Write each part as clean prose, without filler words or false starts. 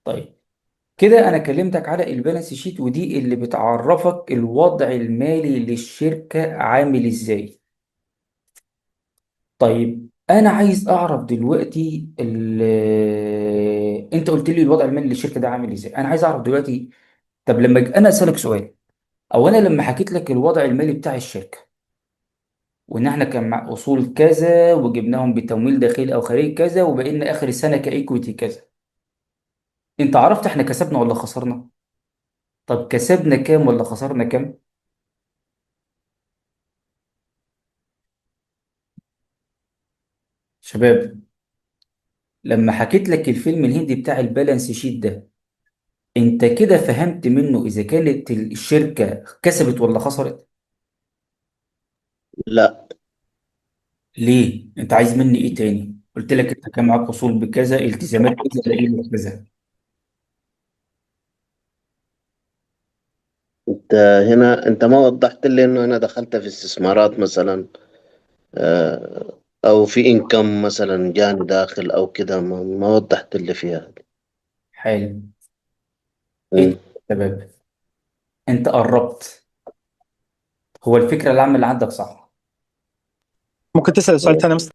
طيب، كده انا كلمتك على البالانس شيت، ودي اللي بتعرفك الوضع المالي للشركة عامل ازاي. طيب انا عايز اعرف دلوقتي انت قلت لي الوضع المالي للشركة ده عامل ازاي، انا عايز اعرف دلوقتي. طب لما انا اسالك سؤال، او انا لما حكيت لك الوضع المالي بتاع الشركة، وان احنا كان مع اصول كذا وجبناهم بتمويل داخلي او خارجي كذا وبقينا اخر السنة كايكويتي كذا، انت عرفت احنا كسبنا ولا خسرنا؟ طب كسبنا كام ولا خسرنا كام؟ شباب، لما حكيت لك الفيلم الهندي بتاع البالانس شيت ده، انت كده فهمت منه اذا كانت الشركة كسبت ولا خسرت؟ لا. ليه؟ انت عايز مني ايه تاني؟ قلت لك انت كان معاك اصول بكذا، التزامات كذا، باقي لك كذا. انت انت ما وضحت لي انه انا دخلت في استثمارات مثلا، او في انكم مثلا جاني داخل او كده، ما وضحت لي فيها. حلو. ايه مم. السبب؟ انت قربت. هو الفكرة العامة اللي عندك صح. ممكن تسأل سؤال تاني يا مستر؟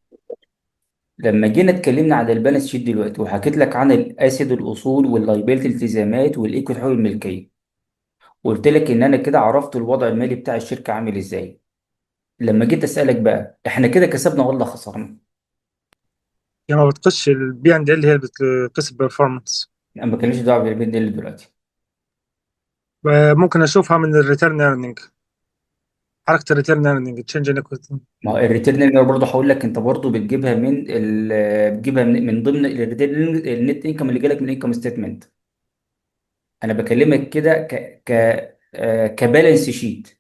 لما جينا اتكلمنا على البالانس شيت دلوقتي وحكيت لك عن الاسيد الاصول واللايبيلتي الالتزامات والايكويتي حقوق الملكيه، وقلت لك ان انا كده عرفت الوضع المالي بتاع الشركه عامل ازاي. لما جيت اسالك بقى احنا كده كسبنا ولا خسرنا؟ يعني ما بتقصش البي اند ال هي اللي بتقيس البرفورمانس. انا ما كانش دعوه بالبين دي دلوقتي. ممكن اشوفها من الريتيرن ايرنينج، حركة الريتيرن ايرنينج تشينج ان ايكويتي. ما هو الريتيرن برضه هقول لك انت برضه بتجيبها بتجيبها من ضمن الريتيرن النت انكم اللي جالك من الانكم ستيتمنت. انا بكلمك كده كبالانس شيت.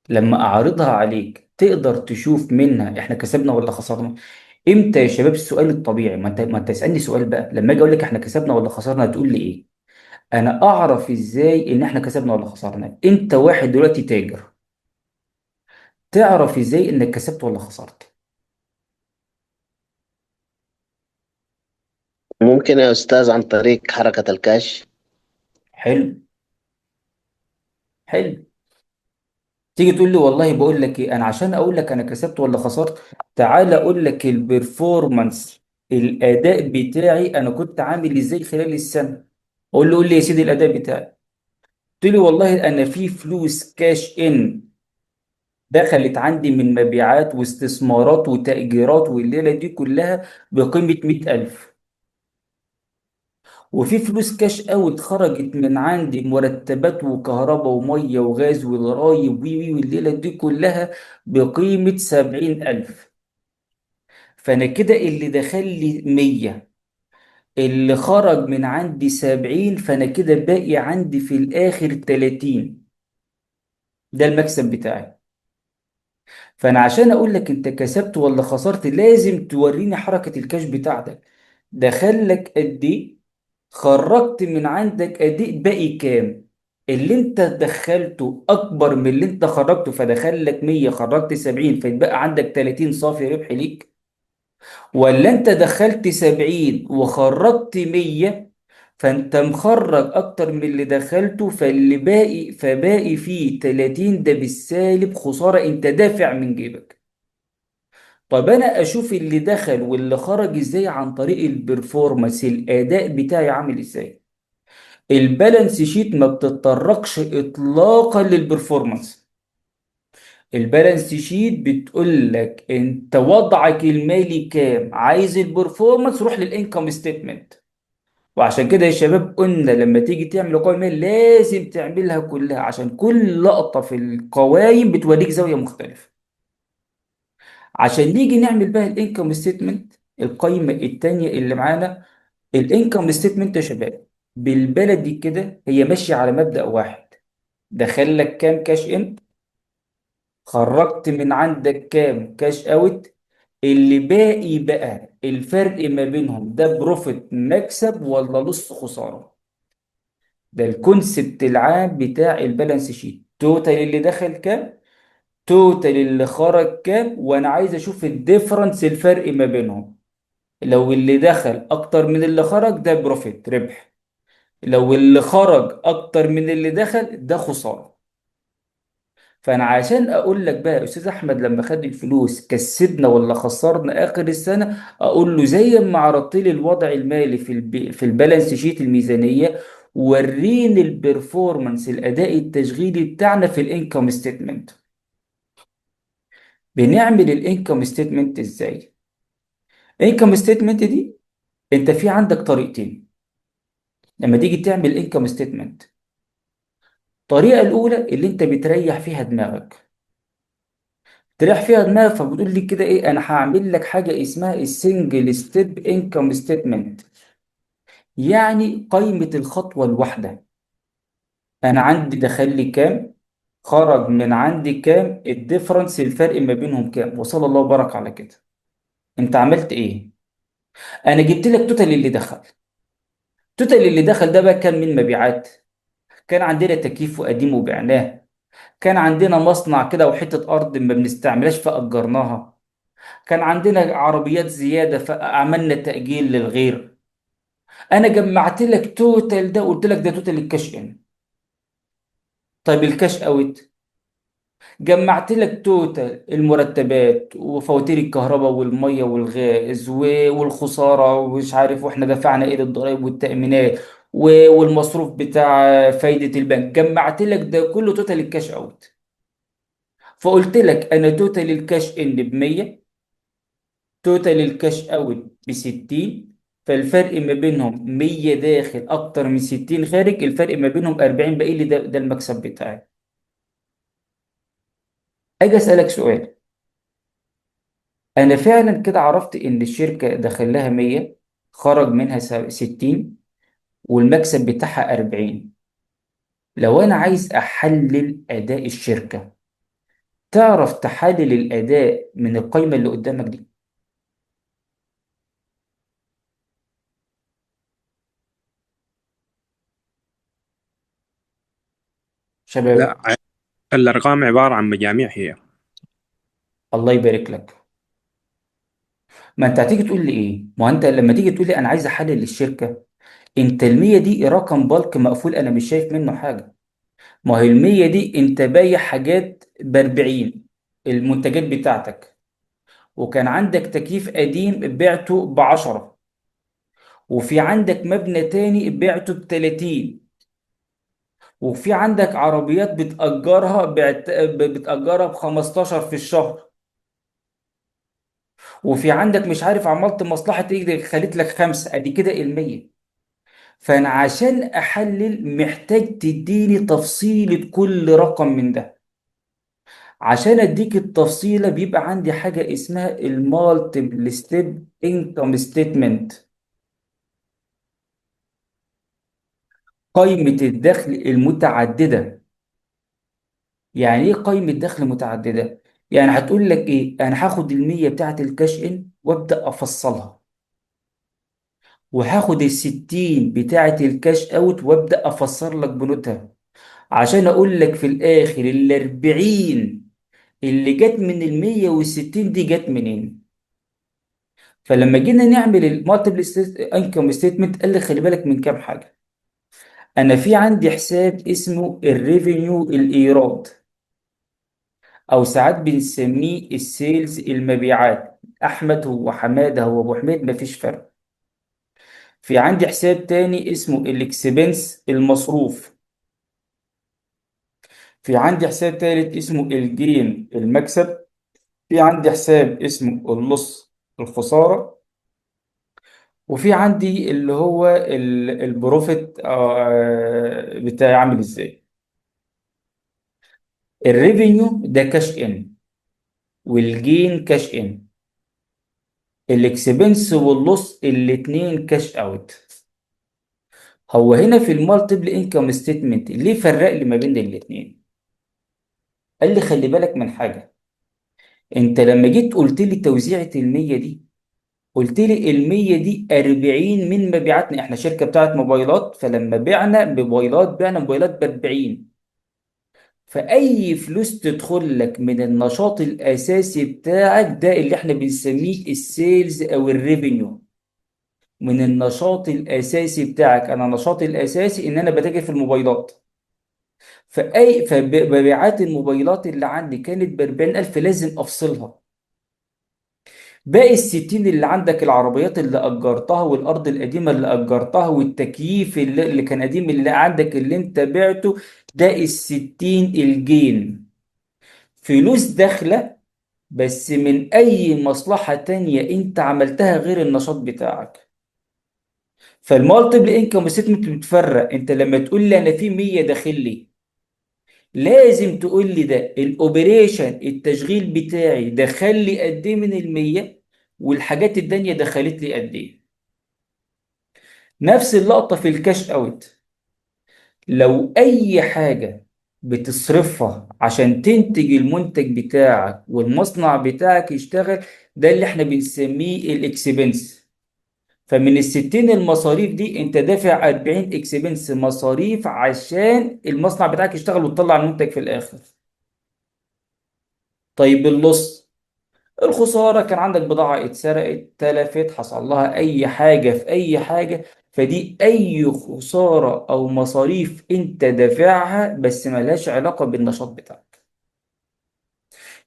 لما اعرضها عليك تقدر تشوف منها احنا كسبنا ولا خسرنا. امتى يا شباب السؤال الطبيعي، ما انت تسالني سؤال بقى لما اجي اقول لك احنا كسبنا ولا خسرنا هتقول لي ايه؟ انا اعرف ازاي ان احنا كسبنا ولا خسرنا؟ انت واحد دلوقتي تاجر، تعرف ازاي انك كسبت ولا خسرت؟ ممكن يا استاذ عن طريق حركة الكاش. حلو. حلو. تيجي تقول لي والله بقول لك ايه، انا عشان اقول لك انا كسبت ولا خسرت، تعال اقول لك البرفورمانس، الاداء بتاعي انا كنت عامل ازاي خلال السنه. قول لي يا سيدي الاداء بتاعي. قلت لي والله انا في فلوس كاش ان دخلت عندي من مبيعات واستثمارات وتأجيرات والليله دي كلها بقيمه 100,000. وفي فلوس كاش اوت خرجت من عندي مرتبات وكهرباء وميه وغاز وضرايب وي وي والليله دي كلها بقيمه 70,000. فانا كده اللي دخل لي 100، اللي خرج من عندي 70، فانا كده باقي عندي في الاخر 30. ده المكسب بتاعي. فانا عشان اقول لك انت كسبت ولا خسرت لازم توريني حركة الكاش بتاعتك، دخل لك قد ايه، خرجت من عندك قد ايه، باقي كام. اللي انت دخلته اكبر من اللي انت خرجته فدخل لك 100 خرجت 70 فيتبقى عندك 30 صافي ربح ليك، ولا انت دخلت 70 وخرجت 100 فانت مخرج اكتر من اللي دخلته، فاللي باقي فيه 30 ده بالسالب خسارة انت دافع من جيبك. طب انا اشوف اللي دخل واللي خرج ازاي؟ عن طريق البرفورمانس، الاداء بتاعي عامل ازاي. البالانس شيت ما بتتطرقش اطلاقا للبرفورمانس. البالانس شيت بتقول لك انت وضعك المالي كام، عايز البرفورمانس روح للانكم ستيتمنت. وعشان كده يا شباب قلنا لما تيجي تعمل قوائم مال لازم تعملها كلها، عشان كل لقطة في القوائم بتوريك زاوية مختلفة. عشان نيجي نعمل بقى الانكم ستيتمنت، القائمة التانية اللي معانا، الانكم ستيتمنت يا شباب بالبلدي كده هي ماشية على مبدأ واحد. دخل لك كام كاش ان، خرجت من عندك كام كاش اوت، اللي باقي بقى الفرق ما بينهم ده بروفيت مكسب ولا نص خسارة. ده الكونسبت العام بتاع البالانس شيت، توتال اللي دخل كام، توتال اللي خرج كام، وانا عايز اشوف الديفرنس الفرق ما بينهم. لو اللي دخل اكتر من اللي خرج ده بروفيت ربح، لو اللي خرج اكتر من اللي دخل ده خسارة. فانا عشان اقول لك بقى يا استاذ احمد لما خد الفلوس كسبنا ولا خسرنا اخر السنه، اقول له زي ما عرضت لي الوضع المالي في البالانس شيت الميزانيه، وريني البرفورمانس الاداء التشغيلي بتاعنا في الانكم ستيتمنت. بنعمل الانكم ستيتمنت ازاي؟ الانكم ستيتمنت دي انت في عندك طريقتين لما تيجي تعمل انكم ستيتمنت. الطريقه الاولى اللي انت بتريح فيها دماغك، تريح فيها دماغك، فبتقول لي كده ايه، انا هعمل لك حاجه اسمها السنجل ستيب انكم ستيتمنت، يعني قائمه الخطوه الواحده. انا عندي دخل لي كام، خرج من عندي كام، الديفرنس الفرق ما بينهم كام، وصلى الله وبارك على كده. انت عملت ايه؟ انا جبت لك توتال اللي دخل. توتال اللي دخل ده بقى كان من مبيعات، كان عندنا تكييف قديم وبعناه، كان عندنا مصنع كده وحته ارض ما بنستعملهاش فاجرناها، كان عندنا عربيات زياده فعملنا تاجيل للغير. انا جمعت لك توتال ده، قلت لك ده توتال الكاش ان. طيب الكاش اوت، جمعت لك توتال المرتبات وفواتير الكهرباء والميه والغاز والخساره ومش عارف، واحنا دفعنا ايه للضرائب والتامينات والمصروف بتاع فايده البنك، جمعت لك ده كله توتال الكاش اوت. فقلت لك انا توتال الكاش ان ب 100، توتال الكاش اوت ب 60، فالفرق ما بينهم 100 داخل اكتر من 60 خارج، الفرق ما بينهم 40 باقي لي، ده المكسب بتاعي. اجي اسالك سؤال، انا فعلا كده عرفت ان الشركه دخل لها 100، خرج منها 60، والمكسب بتاعها 40. لو انا عايز احلل اداء الشركه، تعرف تحلل الاداء من القائمه اللي قدامك دي؟ شباب. لا، الأرقام عبارة عن مجاميع هي. الله يبارك لك. ما انت هتيجي تقول لي ايه، ما انت لما تيجي تقول لي انا عايز احلل الشركه، انت المية دي رقم بالك مقفول انا مش شايف منه حاجة. ما هي المية دي انت بايع حاجات ب40، المنتجات بتاعتك، وكان عندك تكييف قديم بعته ب10، وفي عندك مبنى تاني بعته ب30، وفي عندك عربيات بتأجرها بتأجرها ب15 في الشهر، وفي عندك مش عارف عملت مصلحة ايه خليت لك 5، ادي كده المية. فانا عشان احلل محتاج تديني تفصيلة كل رقم من ده. عشان اديك التفصيلة بيبقى عندي حاجة اسمها المالتيبل ستيب انكم ستيتمنت، قائمة الدخل المتعددة. يعني ايه قائمة دخل متعددة؟ يعني هتقول لك ايه، انا هاخد المية بتاعت الكاش ان وابدأ افصلها، وهاخد ال60 بتاعت الكاش اوت وابدأ افسر لك بنودها، عشان اقول لك في الاخر ال40 اللي جت من ال160 دي جت منين. فلما جينا نعمل المالتيبل انكم ستيتمنت، قال لي خلي بالك من كام حاجه. انا في عندي حساب اسمه الريفينيو، الايراد، او ساعات بنسميه السيلز، المبيعات. احمد هو حماده هو ابو حميد، مفيش فرق. في عندي حساب تاني اسمه الاكسبنس، المصروف. في عندي حساب تالت اسمه الجين، المكسب. في عندي حساب اسمه اللص، الخساره. وفي عندي اللي هو البروفيت بتاعي عامل ازاي. الريفينيو ده كاش ان، والجين كاش ان، الاكسبنس واللوس الاتنين كاش اوت. هو هنا في المالتيبل انكم ستيتمنت ليه فرق لي ما بين الاتنين؟ قال لي خلي بالك من حاجة. انت لما جيت قلت لي توزيعة المية دي، قلت لي المية دي 40 من مبيعاتنا، احنا شركة بتاعت موبايلات، فلما بعنا موبايلات بعنا موبايلات ب40. فأي فلوس تدخل لك من النشاط الأساسي بتاعك ده اللي احنا بنسميه السيلز أو الريفينيو. من النشاط الاساسي بتاعك. انا نشاطي الاساسي ان انا بتاجر في الموبايلات، فمبيعات الموبايلات اللي عندي كانت ب 40,000، لازم افصلها. باقي ال60 اللي عندك، العربيات اللي أجرتها والأرض القديمة اللي أجرتها والتكييف اللي كان قديم اللي عندك اللي أنت بعته، ده ال60 الجين، فلوس داخلة بس من أي مصلحة تانية أنت عملتها غير النشاط بتاعك. فالمالتيبل انكم ستمنت بتفرق. أنت لما تقول لي أنا في 100 داخل لي، لازم تقول لي ده الاوبريشن التشغيل بتاعي دخل لي قد ايه من المية، والحاجات التانية دخلت لي قد ايه. نفس اللقطة في الكاش اوت. لو اي حاجة بتصرفها عشان تنتج المنتج بتاعك والمصنع بتاعك يشتغل، ده اللي احنا بنسميه الاكسبنس. فمن ال60 المصاريف دي انت دافع 40 اكسبنس مصاريف عشان المصنع بتاعك يشتغل وتطلع المنتج في الاخر. طيب اللص، الخسارة، كان عندك بضاعة اتسرقت، تلفت، حصل لها أي حاجة في أي حاجة، فدي أي خسارة أو مصاريف أنت دافعها بس ملهاش علاقة بالنشاط بتاعك.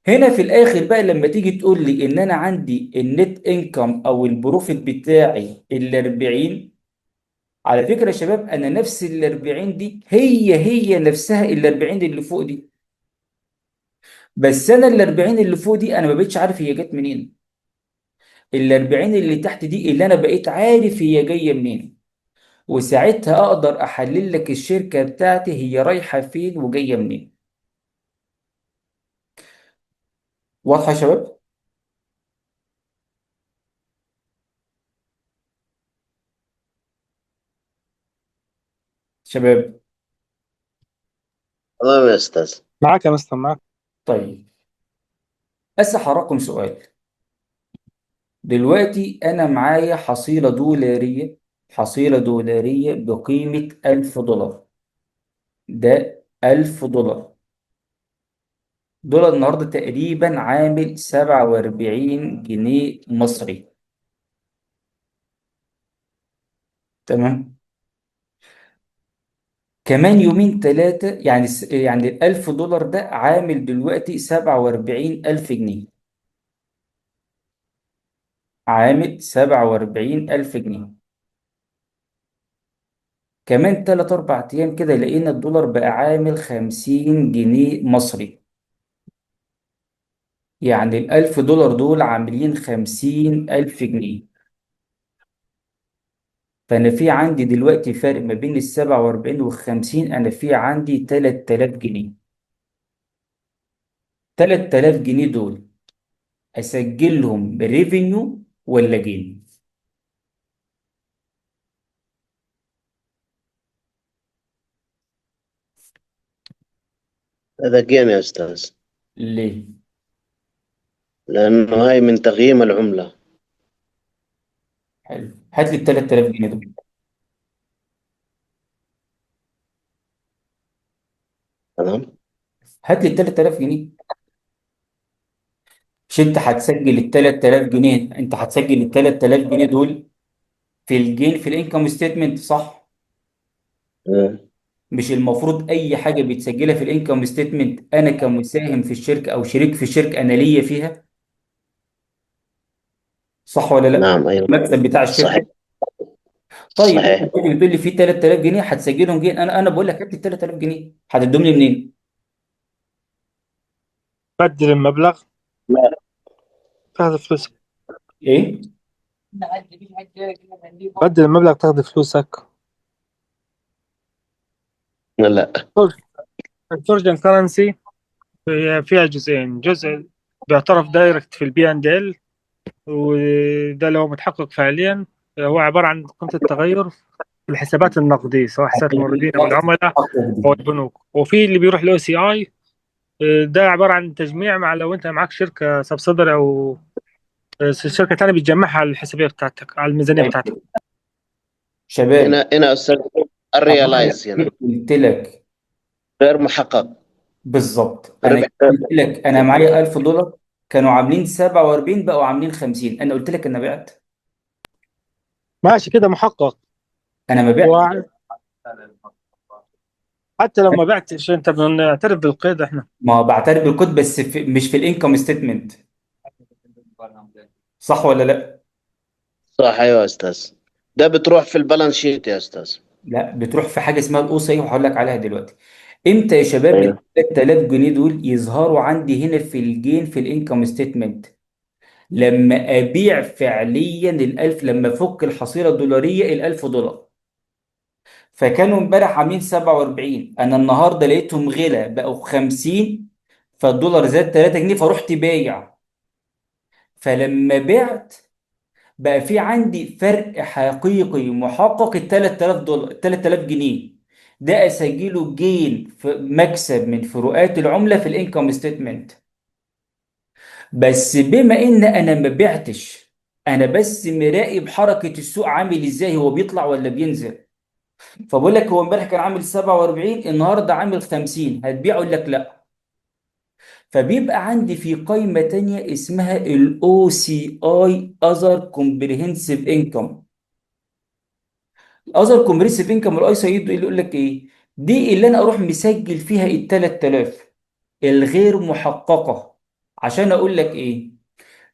هنا في الآخر بقى لما تيجي تقول لي إن أنا عندي النت إنكم أو البروفيت بتاعي ال40، على فكرة يا شباب أنا نفس ال40 دي هي نفسها ال40 اللي فوق دي، بس أنا ال40 اللي فوق دي أنا ما بقتش عارف هي جت منين. ال40 اللي تحت دي اللي انا بقيت عارف هي جايه منين، وساعتها اقدر احلل لك الشركه بتاعتي هي رايحه فين وجايه منين. واضحه يا شباب؟ شباب، تمام يا أستاذ. معاك يا مستر، معاك. طيب اسحركم سؤال. دلوقتي انا معايا حصيله دولاريه، حصيله دولاريه بقيمه $1000. ده $1000. دولار النهارده تقريبا عامل 47 جنيه مصري. تمام. كمان يومين ثلاثة يعني $1000 ده عامل دلوقتي 47,000 جنيه. عامل 47,000 جنيه. كمان 3 4 أيام كده لقينا الدولار بقى عامل 50 جنيه مصري. يعني $1000 دول عاملين 50,000 جنيه. فأنا في عندي دلوقتي فرق ما بين ال47 وال50، أنا في عندي 3000 جنيه. 3000 جنيه دول أسجلهم ريفينيو ولا جين؟ هذا جيم يا أستاذ، ليه؟ لأنه هاي من تقييم العملة. حلو، هات لي ال 3000 جنيه دول. تمام. هات لي ال 3000 جنيه. مش انت هتسجل ال 3000 جنيه، انت هتسجل ال 3000 جنيه دول في الجين في الانكم ستيتمنت، صح؟ مم. مش المفروض اي حاجه بتسجلها في الانكم ستيتمنت انا كمساهم في الشركه او شريك في الشركه انا ليا فيها، صح ولا لا؟ نعم، أيوة. المكسب بتاع صحيح. الشركه. طيب انت صحيح. بتقول لي في 3000 جنيه هتسجلهم جين، انا بقول لك هات لي ال 3000 جنيه، هتدوم لي منين؟ بدل المبلغ، لا. تاخذ فلوسك. ايه؟ بدل المبلغ تاخذ فلوسك. لا. الفورجن كرنسي فيها جزئين، جزء بيعترف دايركت في البي اند ال، وده لو متحقق فعليا هو عبارة عن قيمة التغير في الحسابات النقدية، سواء حسابات الموردين أو العملاء أو البنوك. وفي اللي بيروح له سي اي، ده عبارة عن تجميع، مع لو أنت معك شركة سبصدر أو شركة تانية بتجمعها على الحسابية بتاعتك، على الميزانية بتاعتك. شباب، هنا أستاذ، أنا الريلايز هنا قلت لك غير محقق. بالظبط، انا ربح. قلت لك انا معايا $1000 كانوا عاملين 47 بقوا عاملين 50، انا قلت لك انا بعت. ماشي كده محقق. انا ما بعت. وحتى لو ما بعتش انت بنعترف بالقيد احنا. ما هو بعترف بالكود بس مش في الانكم ستيتمنت، صح ولا لا؟ صح، ايوه يا استاذ. ده بتروح في البالانس شيت يا استاذ. لا، بتروح في حاجه اسمها الاو سي وهقول لك عليها دلوقتي. امتى يا شباب ال ايوه. 3000 جنيه دول يظهروا عندي هنا في الجين في الانكم ستيتمنت؟ لما ابيع فعليا ال1000، لما افك الحصيله الدولاريه ال1000 دولار. فكانوا امبارح عاملين 47، انا النهارده لقيتهم غلا بقوا 50، فالدولار زاد 3 جنيه فرحت بايع. فلما بعت بقى في عندي فرق حقيقي محقق ال 3000 دولار، 3000 جنيه. ده اسجله جين في مكسب من فروقات العمله في الانكم ستيتمنت. بس بما ان انا ما بعتش، انا بس مراقب حركه السوق عامل ازاي، هو بيطلع ولا بينزل. فبقول لك هو امبارح كان عامل 47، النهارده عامل 50، هتبيعه؟ يقول لك لا. فبيبقى عندي في قائمه تانية اسمها الاو سي اي، اذر كومبريهنسيف انكم. الاذر كومبريهنسيف انكم الاي سي اللي يقول لك ايه؟ دي اللي انا اروح مسجل فيها ال 3000 الغير محققه. عشان اقول لك ايه؟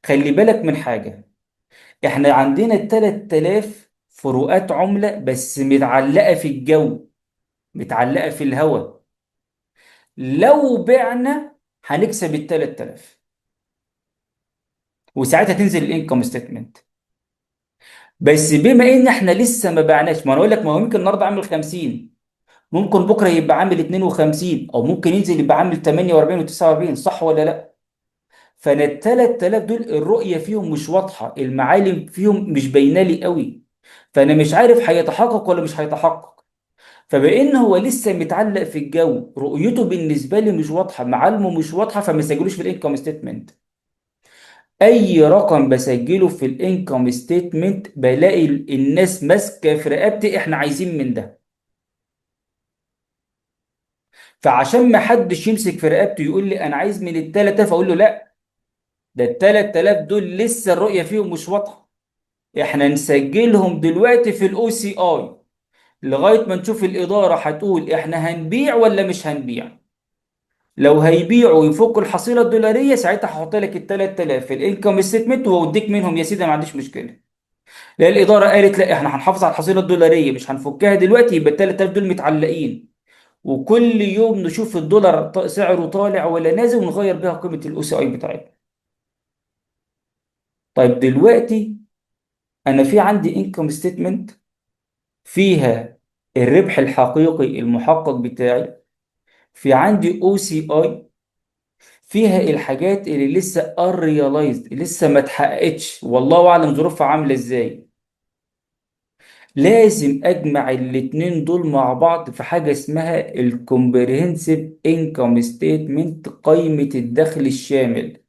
خلي بالك من حاجه. احنا عندنا ال 3000 فروقات عمله بس متعلقه في الجو، متعلقه في الهواء. لو بعنا هنكسب ال 3000، وساعتها تنزل الانكم ستيتمنت. بس بما ان احنا لسه ما بعناش، ما انا اقول لك ما هو ممكن النهارده عامل 50، ممكن بكره يبقى عامل 52، او ممكن ينزل يبقى عامل 48 و49، صح ولا لا؟ فانا ال 3000 دول الرؤيه فيهم مش واضحه، المعالم فيهم مش باينه لي قوي، فانا مش عارف هيتحقق ولا مش هيتحقق. فبان هو لسه متعلق في الجو، رؤيته بالنسبه لي مش واضحه، معالمه مش واضحه، فما سجلوش في الانكم ستيتمنت. اي رقم بسجله في الانكم ستيتمنت بلاقي الناس ماسكه في رقبتي احنا عايزين من ده. فعشان ما حدش يمسك في رقبته يقول لي انا عايز من ال 3000، اقول له لا، ده ال 3000 دول لسه الرؤيه فيهم مش واضحه، احنا نسجلهم دلوقتي في الاو سي اي لغايه ما نشوف الاداره هتقول احنا هنبيع ولا مش هنبيع. لو هيبيعوا ويفكوا الحصيله الدولاريه، ساعتها هحط لك ال 3000 في الانكم ستيتمنت واوديك منهم يا سيدي، ما عنديش مشكله. لا، الاداره قالت لا احنا هنحافظ على الحصيله الدولاريه مش هنفكها دلوقتي، يبقى ال 3000 دول متعلقين، وكل يوم نشوف الدولار سعره طالع ولا نازل ونغير بيها قيمه الاو سي اي بتاعتنا. طيب دلوقتي انا في عندي انكم ستيتمنت فيها الربح الحقيقي المحقق بتاعي، في عندي او سي اي فيها الحاجات اللي لسه unrealized، لسه ما اتحققتش والله اعلم ظروفها عامله ازاي. لازم اجمع الاتنين دول مع بعض في حاجه اسمها الكومبريهنسيف انكم ستيتمنت، قائمه الدخل الشامل.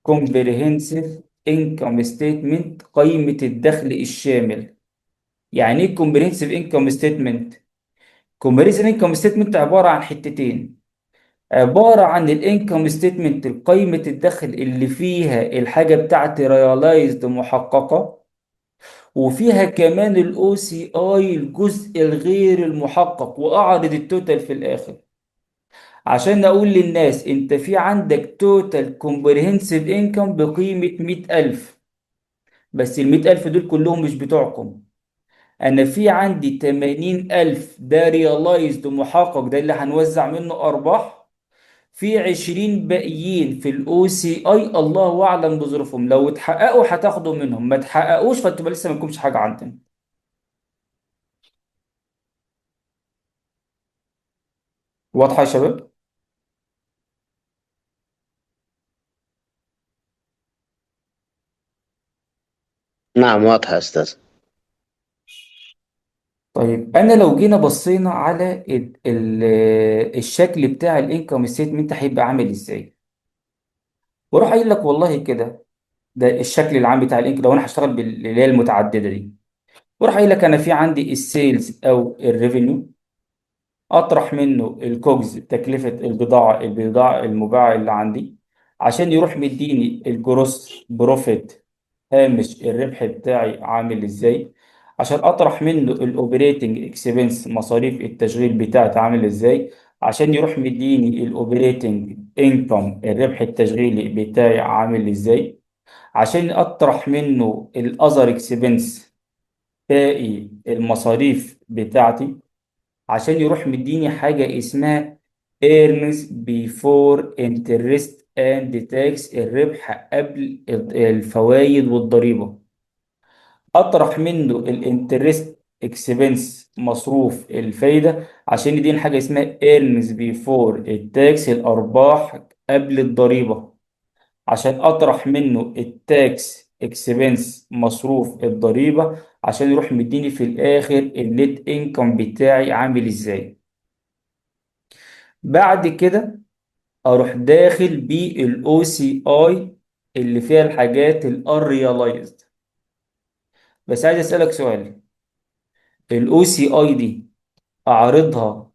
كومبريهنسيف انكم ستيتمنت، قائمه الدخل الشامل. يعني ايه كومبريهنسيف انكم ستيتمنت؟ كومبريهنسيف انكم ستيتمنت عباره عن حتتين. عبارة عن الانكم ستيتمنت قائمة الدخل اللي فيها الحاجة بتاعتي ريالايزد محققة، وفيها كمان الاو سي اي الجزء الغير المحقق، واعرض التوتال في الاخر عشان اقول للناس انت في عندك توتال كومبريهنسيف انكم بقيمة 100000. بس ال100000 دول كلهم مش بتوعكم، انا في عندي 80000 ده ريالايزد محقق، ده اللي هنوزع منه ارباح. في 20 باقيين في الاو سي اي الله اعلم بظروفهم، لو اتحققوا هتاخدوا منهم، ما اتحققوش فتبقى لسه ما لكمش حاجه عندنا. واضحه يا شباب؟ نعم واضح يا استاذ. طيب انا لو جينا بصينا على الشكل بتاع الانكم ستيتمنت هيبقى عامل ازاي، واروح قايل لك والله كده ده الشكل العام بتاع الانكم لو انا هشتغل اللي هي المتعدده دي. واروح قايل لك انا في عندي السيلز او الريفينيو، اطرح منه الكوجز تكلفه البضاعه المباعه اللي عندي، عشان يروح مديني الجروس بروفيت، هامش الربح بتاعي عامل ازاي. عشان اطرح منه الاوبريتنج اكسبنس، مصاريف التشغيل بتاعتي عامل ازاي، عشان يروح مديني الاوبريتنج انكم، الربح التشغيلي بتاعي عامل ازاي، عشان اطرح منه الاذر اكسبنس، باقي المصاريف بتاعتي، عشان يروح مديني حاجة اسمها earnings before interest and tax، الربح قبل الفوائد والضريبة. اطرح منه الانترست اكسبنس، مصروف الفايدة، عشان يديني حاجة اسمها earnings before التاكس، الارباح قبل الضريبة، عشان اطرح منه التاكس اكسبنس، مصروف الضريبة، عشان يروح مديني في الاخر النت انكم بتاعي عامل ازاي. بعد كده اروح داخل بالاو سي اي اللي فيها الحاجات الانريلايزد. بس عايز اسالك سؤال، الاو سي اي دي اعرضها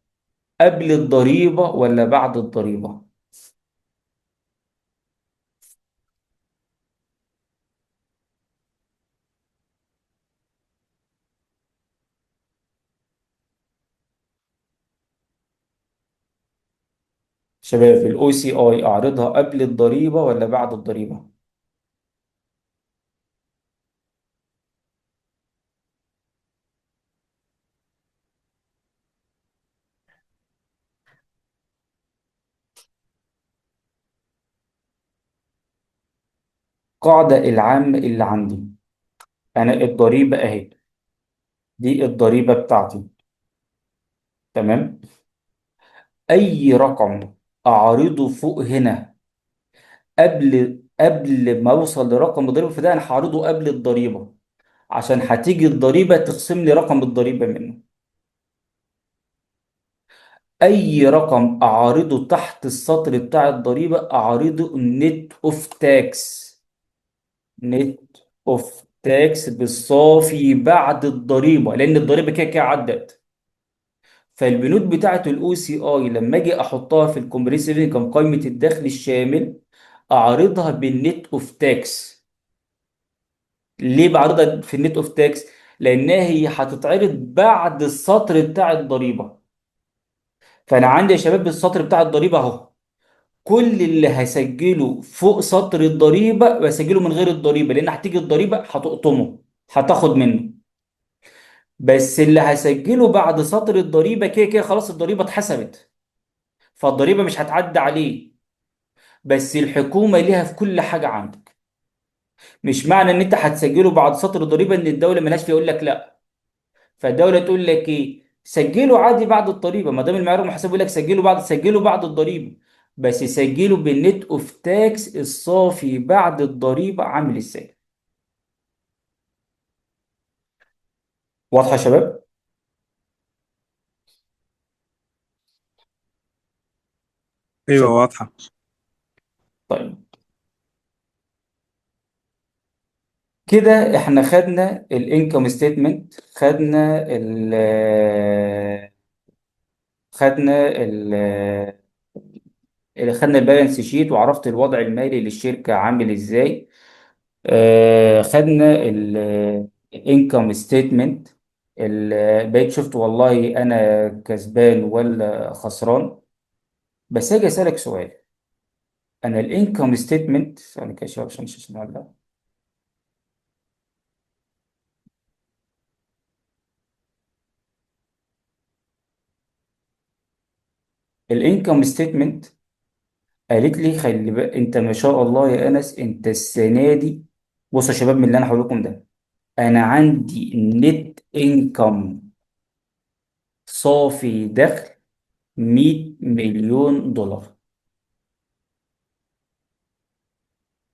قبل الضريبة ولا بعد الضريبة؟ شباب، الاو سي اي اعرضها قبل الضريبة ولا بعد الضريبة؟ القاعدة العامة اللي عندي، انا الضريبة اهي، دي الضريبة بتاعتي، تمام. اي رقم اعرضه فوق هنا قبل ما اوصل لرقم الضريبة، فده انا هعرضه قبل الضريبة، عشان هتيجي الضريبة تخصم لي رقم الضريبة منه. اي رقم اعرضه تحت السطر بتاع الضريبة اعرضه نت اوف تاكس، نت اوف تاكس بالصافي بعد الضريبة، لان الضريبة كده كده عدت. فالبنود بتاعت الاو سي اي لما اجي احطها في الكومبريسيف انكم، قائمة الدخل الشامل، اعرضها بالنت اوف تاكس. ليه بعرضها في النت اوف تاكس؟ لانها هي هتتعرض بعد السطر بتاع الضريبة. فانا عندي يا شباب السطر بتاع الضريبة اهو، كل اللي هسجله فوق سطر الضريبة بسجله من غير الضريبة، لان هتيجي الضريبة هتقطمه، هتاخد منه. بس اللي هسجله بعد سطر الضريبة كده كده خلاص الضريبة اتحسبت، فالضريبة مش هتعدي عليه. بس الحكومة ليها في كل حاجة عندك. مش معنى ان انت هتسجله بعد سطر الضريبة ان الدولة ملهاش فيه، يقول لك لا. فالدولة تقول لك ايه، سجله عادي بعد الضريبة، ما دام المعيار المحاسبي يقول لك سجله بعد الضريبة، بس سجله بالنت اوف تاكس الصافي بعد الضريبة عامل ازاي. واضحة يا شباب؟ ايوه شكرا. واضحه. طيب، كده احنا خدنا الانكم ستيتمنت، خدنا خدنا البالانس شيت، وعرفت الوضع المالي للشركة عامل ازاي. خدنا الانكم ستيتمنت، بقيت شفت والله انا كسبان ولا خسران. بس اجي اسالك سؤال، انا الانكم ستيتمنت، ثاني كده يا شباب عشان مش اسمع. الانكم ستيتمنت قالت لي خلي بقى انت ما شاء الله يا انس، انت السنه دي، بصوا يا شباب من اللي انا هقول لكم ده، انا عندي نت انكم صافي دخل 100 مليون دولار.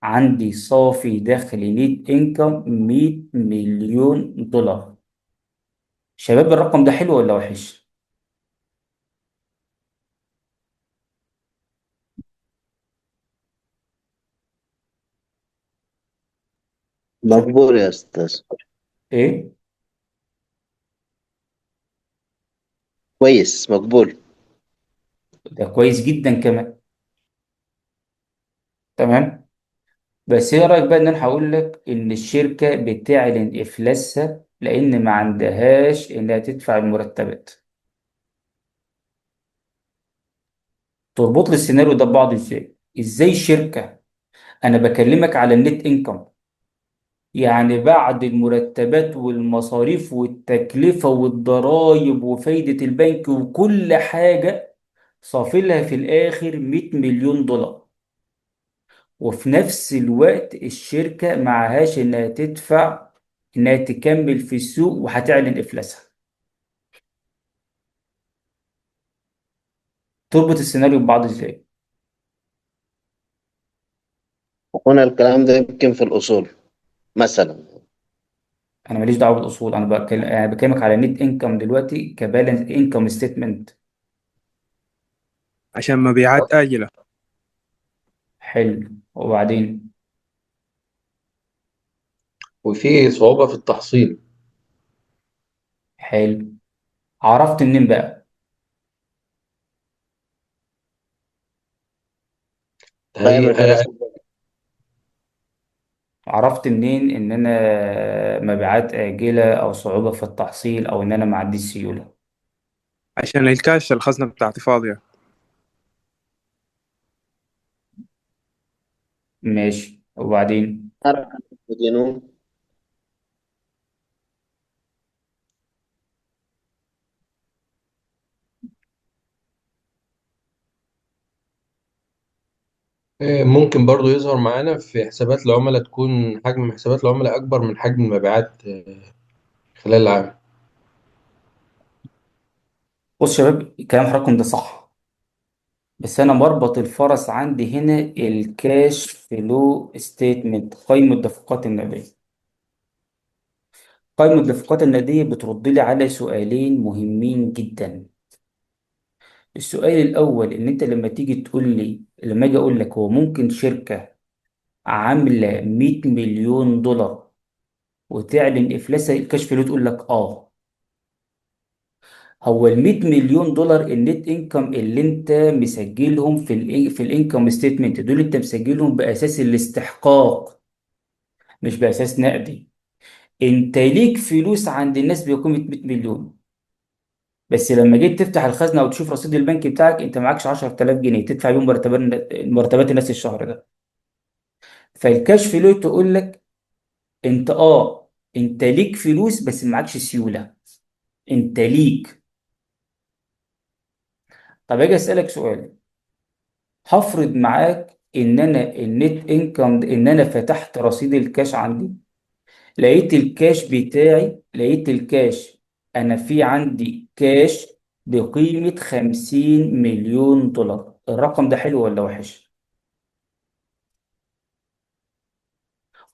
عندي صافي دخل نت انكم 100 مليون دولار. شباب الرقم ده حلو ولا وحش؟ مقبول يا أستاذ. ايه؟ كويس، مقبول. ده كويس جدا كمان. تمام. بس ايه رايك بقى ان انا هقول لك ان الشركه بتعلن افلاسها لان ما عندهاش انها تدفع المرتبات. تربط لي السيناريو ده ببعض ازاي؟ ازاي شركة، انا بكلمك على النت انكم، يعني بعد المرتبات والمصاريف والتكلفة والضرائب وفايدة البنك وكل حاجة، صافي لها في الآخر 100 مليون دولار، وفي نفس الوقت الشركة معهاش إنها تدفع، إنها تكمل في السوق وهتعلن إفلاسها. تربط السيناريو ببعض إزاي؟ وهنا الكلام ده يمكن في الأصول مثلا. أنا ماليش دعوة بالأصول، أنا بكلمك على نت إنكم دلوقتي كبالانس إنكم ستيتمنت. عشان مبيعات آجلة. حلو، وبعدين؟ وفي صعوبة في التحصيل. حلو، عرفت منين بقى؟ قائمة هي هي الرسم. عرفت منين ان انا مبيعات آجلة او صعوبة في التحصيل او ان انا ما عنديش سيولة؟ عشان الكاش الخزنة بتاعتي فاضية. ماشي، وبعدين؟ حركة المدينون. ممكن برضو يظهر معانا في حسابات العملاء، تكون حجم حسابات العملاء أكبر من حجم المبيعات خلال العام. بص يا شباب، كلام حضراتكم ده صح، بس انا مربط الفرس عندي هنا الكاش فلو ستيتمنت، قائمة الدفقات النقدية. قائمة الدفقات النقدية بترد لي على سؤالين مهمين جدا. السؤال الاول، ان انت لما تيجي تقول لي، لما اجي اقول لك هو ممكن شركة عاملة 100 مليون دولار وتعلن افلاسها الكاش فلو، تقول لك اه. هو ال 100 مليون دولار النت انكم اللي انت مسجلهم في الانكم ستيتمنت دول، انت مسجلهم باساس الاستحقاق مش باساس نقدي. انت ليك فلوس عند الناس بقيمه 100 مليون، بس لما جيت تفتح الخزنه او تشوف رصيد البنك بتاعك انت معكش 10000 جنيه تدفع بيهم مرتبات الناس الشهر ده. فالكاش فلو تقول لك انت انت ليك فلوس بس معكش سيوله، انت ليك. طب اجي اسالك سؤال، هفرض معاك ان انا النت انكم، ان انا فتحت رصيد الكاش عندي، لقيت الكاش، انا في عندي كاش بقيمة 50 مليون دولار. الرقم ده حلو ولا وحش؟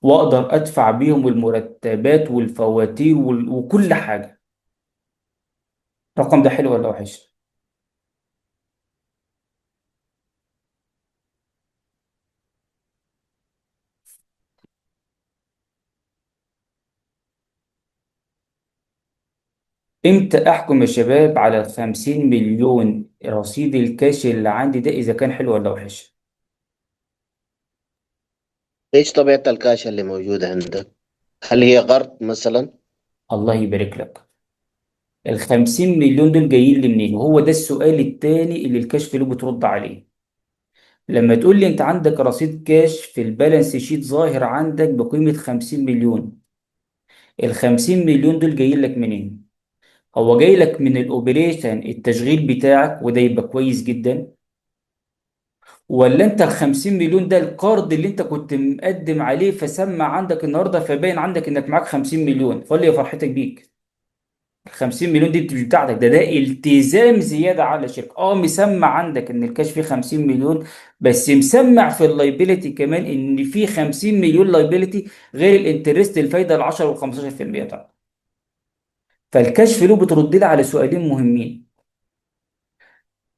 واقدر ادفع بيهم المرتبات والفواتير وكل حاجة. الرقم ده حلو ولا وحش؟ امتى احكم يا شباب على ال 50 مليون رصيد الكاش اللي عندي ده اذا كان حلو ولا وحش؟ إيش طبيعة الكاشة اللي موجودة عندك؟ هل هي غرض مثلا؟ الله يبارك لك. ال 50 مليون دول جايين لي منين؟ وهو ده السؤال التاني اللي الكاش فلو بترد عليه. لما تقول لي انت عندك رصيد كاش في البالانس شيت ظاهر عندك بقيمة 50 مليون، ال 50 مليون دول جايين لك منين؟ هو جاي لك من الاوبريشن التشغيل بتاعك وده يبقى كويس جدا، ولا انت ال 50 مليون ده القرض اللي انت كنت مقدم عليه فسمع عندك النهارده فباين عندك انك معاك 50 مليون، فقول لي يا فرحتك بيك. 50 مليون دي مش بتاعتك، ده التزام زياده على الشركه. مسمع عندك ان الكاش فيه 50 مليون، بس مسمع في اللايبيليتي كمان ان في 50 مليون لايبيليتي غير الانترست الفايده ال 10 وال 15% بتاعتك. فالكاش فلو بترد لي على سؤالين مهمين.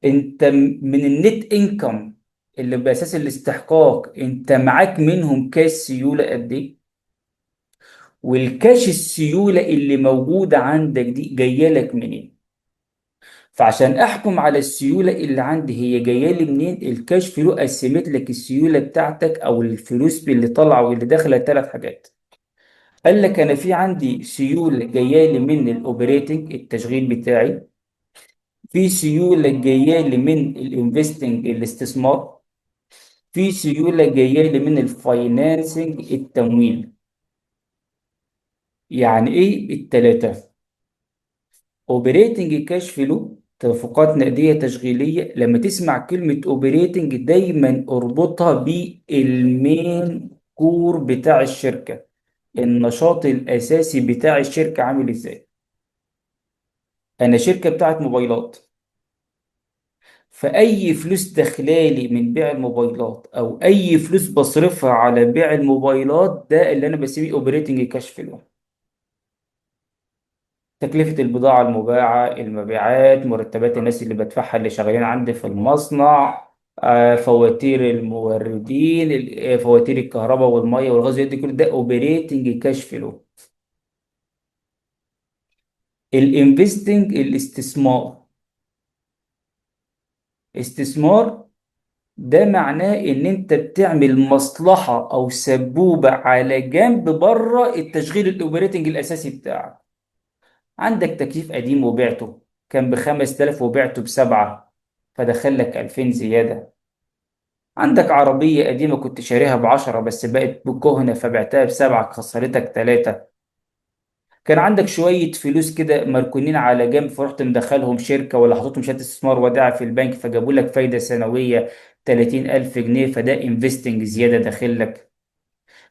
انت من النت انكم اللي باساس الاستحقاق انت معاك منهم كاش سيوله قد ايه؟ والكاش السيوله اللي موجوده عندك دي جايه لك منين؟ فعشان احكم على السيوله اللي عندي هي جايه لي منين، الكاش فلو قسمت لك السيوله بتاعتك او الفلوس اللي طالعه واللي داخله ثلاث حاجات. قال لك انا في عندي سيوله جايه لي من الاوبريتنج التشغيل بتاعي، في سيوله جايه لي من الانفستنج الاستثمار، في سيوله جايه لي من الفاينانسنج التمويل. يعني ايه التلاته؟ اوبريتنج كاش فلو تدفقات نقديه تشغيليه. لما تسمع كلمه اوبريتنج دايما اربطها بالمين كور بتاع الشركه، النشاط الاساسي بتاع الشركه عامل ازاي. انا شركه بتاعت موبايلات، فاي فلوس داخلالي من بيع الموبايلات او اي فلوس بصرفها على بيع الموبايلات ده اللي انا بسميه اوبريتنج كاش فلو. تكلفة البضاعة المباعة، المبيعات، مرتبات الناس اللي بدفعها اللي شغالين عندي في المصنع، فواتير الموردين، فواتير الكهرباء والمية والغاز، دي كل ده اوبريتنج كاش فلو. الانفستنج الاستثمار. استثمار ده معناه ان انت بتعمل مصلحة او سبوبة على جنب بره التشغيل الاوبريتنج الاساسي بتاعك. عندك تكييف قديم وبعته كان ب5000 وبعته ب7، فدخل لك 2000 زيادة. عندك عربية قديمة كنت شاريها ب10 بس بقت بكهنة فبعتها ب7 خسرتك 3. كان عندك شوية فلوس كده مركونين على جنب فرحت مدخلهم شركة ولا حطيتهم شهادة استثمار ودائعة في البنك فجابوا لك فايدة سنوية 30,000 جنيه، فده انفستنج زيادة داخل لك.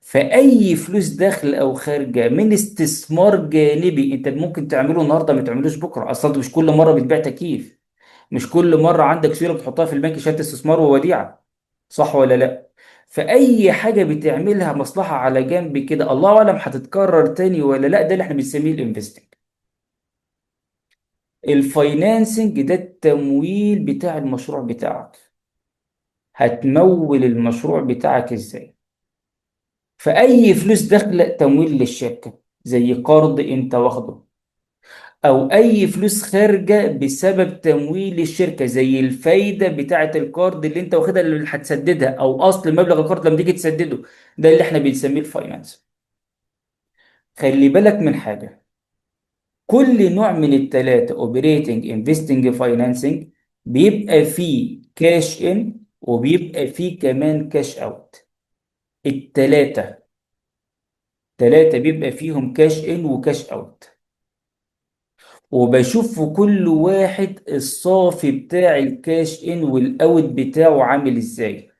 فأي فلوس داخل أو خارجة من استثمار جانبي أنت ممكن تعمله النهاردة ما تعملوش بكرة. أصلا أنت مش كل مرة بتبيع تكييف، مش كل مرة عندك سيولة بتحطها في البنك شهادة استثمار ووديعة، صح ولا لأ؟ فأي حاجة بتعملها مصلحة على جنب كده الله أعلم هتتكرر تاني ولا لأ، ده اللي احنا بنسميه الانفستنج. الفاينانسنج ده التمويل بتاع المشروع بتاعك. هتمول المشروع بتاعك ازاي؟ فأي فلوس داخلة تمويل للشركة زي قرض انت واخده، او اي فلوس خارجه بسبب تمويل الشركه زي الفايده بتاعه القرض اللي انت واخدها اللي هتسددها او اصل مبلغ القرض لما تيجي تسدده، ده اللي احنا بنسميه الفاينانس. خلي بالك من حاجه، كل نوع من الثلاثه اوبريتنج انفستنج فاينانسنج بيبقى فيه كاش ان وبيبقى فيه كمان كاش اوت. الثلاثه بيبقى فيهم كاش ان وكاش اوت، وبشوف في كل واحد الصافي بتاع الكاش ان والاوت بتاعه عامل ازاي.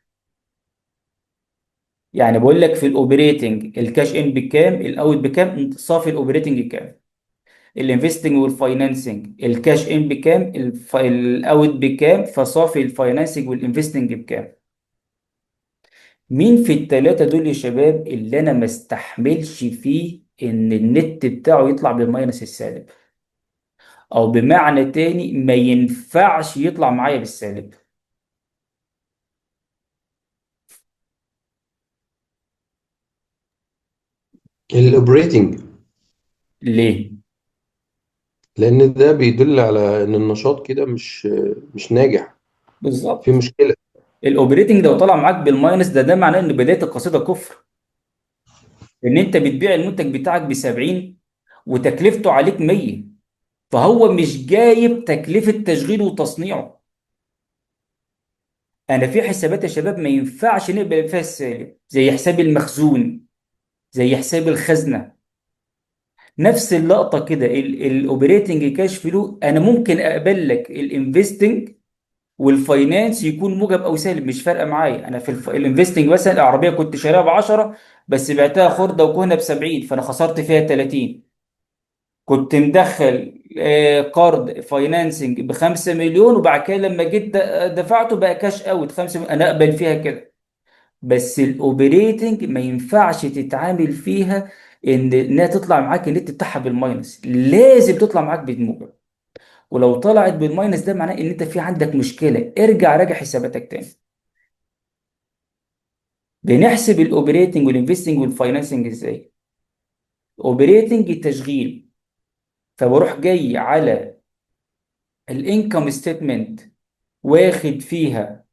يعني بقول لك في الاوبريتنج الكاش ان بكام، الاوت بكام، صافي الاوبريتنج كام. الانفستنج والفاينانسنج الكاش ان بكام، الاوت بكام، فصافي الفاينانسنج والانفستنج بكام. مين في الثلاثه دول يا شباب اللي انا ما استحملش فيه ان النت بتاعه يطلع بالماينس السالب، او بمعنى تاني ما ينفعش يطلع معايا بالسالب؟ الاوبريتنج، ليه؟ لان ده بيدل على ان النشاط كده مش ناجح، في بالظبط. مشكله. الاوبريتنج لو طلع معاك بالماينس ده معناه ان بدايه القصيده كفر، ان انت بتبيع المنتج بتاعك ب70 وتكلفته عليك 100، فهو مش جايب تكلفه تشغيله وتصنيعه. انا في حسابات يا شباب ما ينفعش نقبل فيها السالب زي حساب المخزون، زي حساب الخزنه. نفس اللقطه كده الاوبريتنج كاش فلو انا ممكن اقبل لك الانفستنج والفاينانس يكون موجب او سالب مش فارقه معايا. انا في الانفستنج مثلا العربيه كنت شاريها ب10 بس بعتها خرده وكهنه ب70 فانا خسرت فيها 30. كنت مدخل قرض فاينانسنج ب5 مليون وبعد كده لما جيت دفعته بقى كاش اوت 5 مليون، انا اقبل فيها كده. بس الاوبريتنج ما ينفعش تتعامل فيها انها تطلع معاك النت بتاعها بالماينس، لازم تطلع معاك بالموجب. ولو طلعت بالماينس ده معناه ان انت في عندك مشكله، ارجع راجع حساباتك تاني. بنحسب الاوبريتنج والانفستنج والفاينانسنج ازاي؟ اوبريتنج تشغيل، فبروح جاي على الانكم ستيتمنت واخد فيها،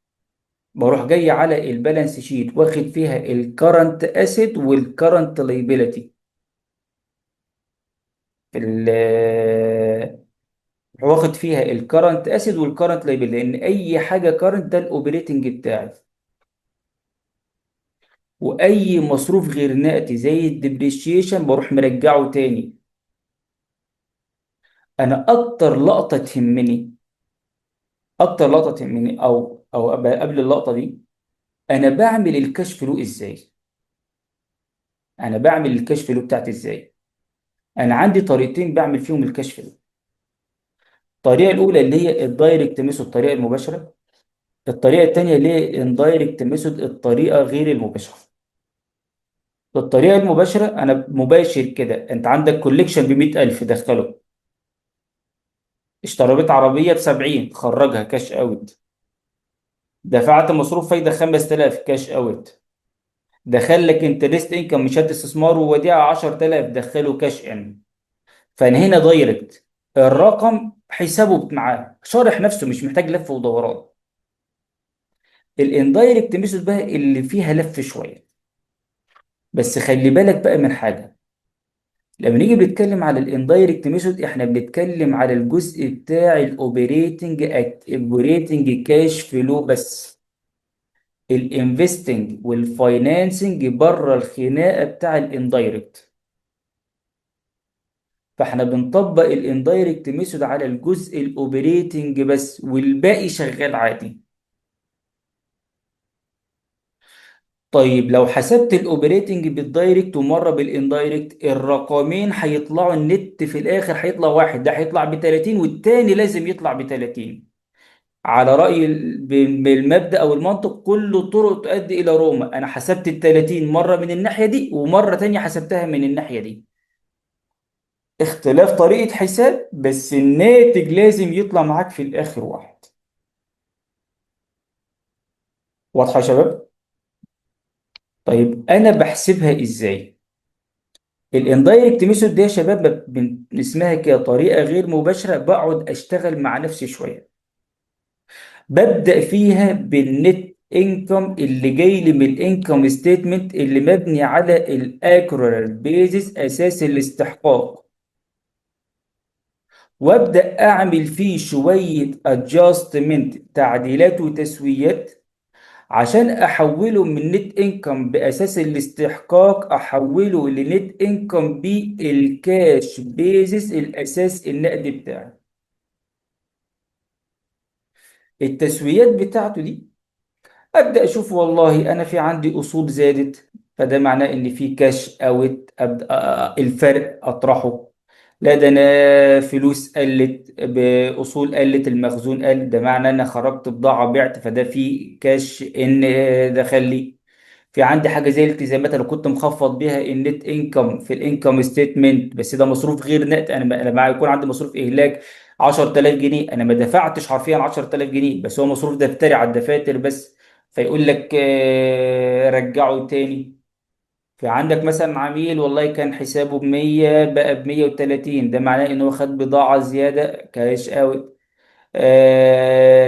بروح جاي على البالانس شيت واخد فيها الكرنت اسيت والكرنت لايبيليتي. واخد فيها الكرنت اسيد والكرنت لايبل، لان اي حاجه كرنت ده الاوبريتنج بتاعي، واي مصروف غير نقدي زي الديبريشيشن بروح مرجعه تاني. انا اكتر لقطه تهمني او قبل اللقطه دي، انا بعمل الكاش فلو ازاي. انا بعمل الكاش فلو بتاعتي ازاي. انا عندي طريقتين بعمل فيهم الكاش فلو. الطريقه الاولى اللي هي الدايركت ميثود، الطريقه المباشره. الطريقه الثانيه اللي هي الاندايركت ميثود، الطريقه غير المباشره. الطريقه المباشره انا مباشر كده، انت عندك كوليكشن ب 100,000 دخله، اشتريت عربيه ب 70 خرجها كاش اوت، دفعت مصروف فايده 5,000 كاش اوت، دخل لك انترست انكم من شهاده استثمار ووديعه 10,000 دخله كاش ان. فانا هنا دايركت، الرقم حسابه معاه شارح نفسه، مش محتاج لف ودوران. الاندايركت ميثود بقى اللي فيها لف شويه. بس خلي بالك بقى من حاجه، لما نيجي بنتكلم على الاندايركت ميثود احنا بنتكلم على الجزء بتاع الاوبريتنج كاش فلو بس. الانفستنج والفاينانسنج بره الخناقه بتاع الاندايركت. فاحنا بنطبق الاندايركت ميثود على الجزء الاوبريتنج بس، والباقي شغال عادي. طيب لو حسبت الاوبريتنج بالدايركت ومره بالاندايركت، الرقمين هيطلعوا النت في الاخر هيطلع واحد، ده هيطلع ب 30 والتاني لازم يطلع ب 30. على رأي بالمبدأ او المنطق، كل الطرق تؤدي الى روما. انا حسبت ال 30 مره من الناحيه دي ومره تانية حسبتها من الناحيه دي، اختلاف طريقه حساب بس الناتج لازم يطلع معاك في الاخر واحد. واضحه يا شباب؟ طيب انا بحسبها ازاي؟ الاندايركت ميثود دي يا شباب اسمها كده طريقه غير مباشره، بقعد اشتغل مع نفسي شويه. ببدا فيها بالنت انكم اللي جاي لي من الانكم ستيتمنت اللي مبني على الاكرورال بيزس اساس الاستحقاق، وابدا اعمل فيه شويه ادجاستمنت تعديلات وتسويات عشان احوله من نت انكم باساس الاستحقاق احوله لنت انكم بالكاش بيزس الاساس النقدي بتاعي. التسويات بتاعته دي ابدا اشوف والله انا في عندي اصول زادت، فده معناه ان في كاش اوت، ابدا الفرق اطرحه. لا ده انا فلوس قلت، باصول قلت، المخزون قل، ده معناه ان خرجت بضاعه بعت، فده في كاش ان دخل لي. في عندي حاجه زي الالتزامات انا كنت مخفض بيها النت انكم في الانكم ستيتمنت، بس ده مصروف غير نقد. انا لما يكون عندي مصروف اهلاك 10,000 جنيه، انا ما دفعتش حرفيا 10,000 جنيه، بس هو مصروف دفتري على الدفاتر بس، فيقول لك رجعه تاني. في عندك مثلا عميل والله كان حسابه ب 100 بقى ب 130، ده معناه ان هو خد بضاعه زياده كاش اوت.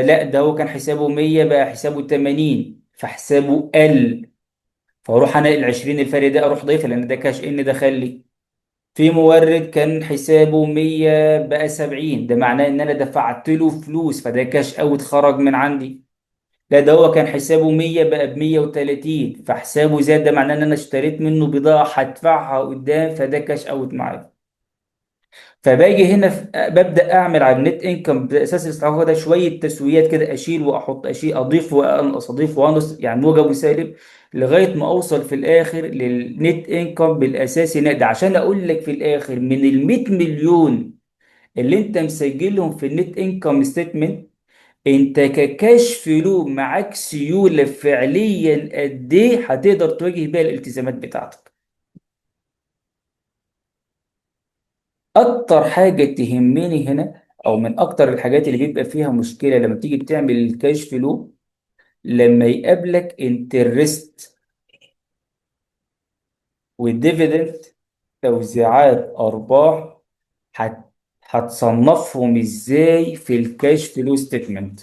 لا ده هو كان حسابه 100 بقى حسابه 80 فحسابه قل، فاروح انا ال 20 الفرق ده اروح ضيفه لان ده كاش ان دخل لي. في مورد كان حسابه 100 بقى 70، ده معناه ان انا دفعت له فلوس فده كاش اوت خرج من عندي. لا ده هو كان حسابه 100 بقى ب 130 فحسابه زاد، ده معناه ان انا اشتريت منه بضاعه هدفعها قدام فده كاش اوت معايا. فباجي هنا ببدا اعمل على النت انكم باساس الاستحقاق ده شويه تسويات كده، اشيل واحط، اشيل اضيف وانقص، اضيف وانقص، يعني موجب وسالب، لغايه ما اوصل في الاخر للنت انكم بالاساسي نقد، عشان اقول لك في الاخر من ال 100 مليون اللي انت مسجلهم في النت انكم ستيتمنت، انت ككاش فلو معاك سيوله فعليا قد ايه هتقدر تواجه بيها الالتزامات بتاعتك. اكتر حاجه تهمني هنا او من اكتر الحاجات اللي بيبقى فيها مشكله لما تيجي بتعمل الكاش فلو، لما يقابلك انترست والديفيدند، توزيعات ارباح، هت هتصنفهم ازاي في الكاش فلو ستيتمنت؟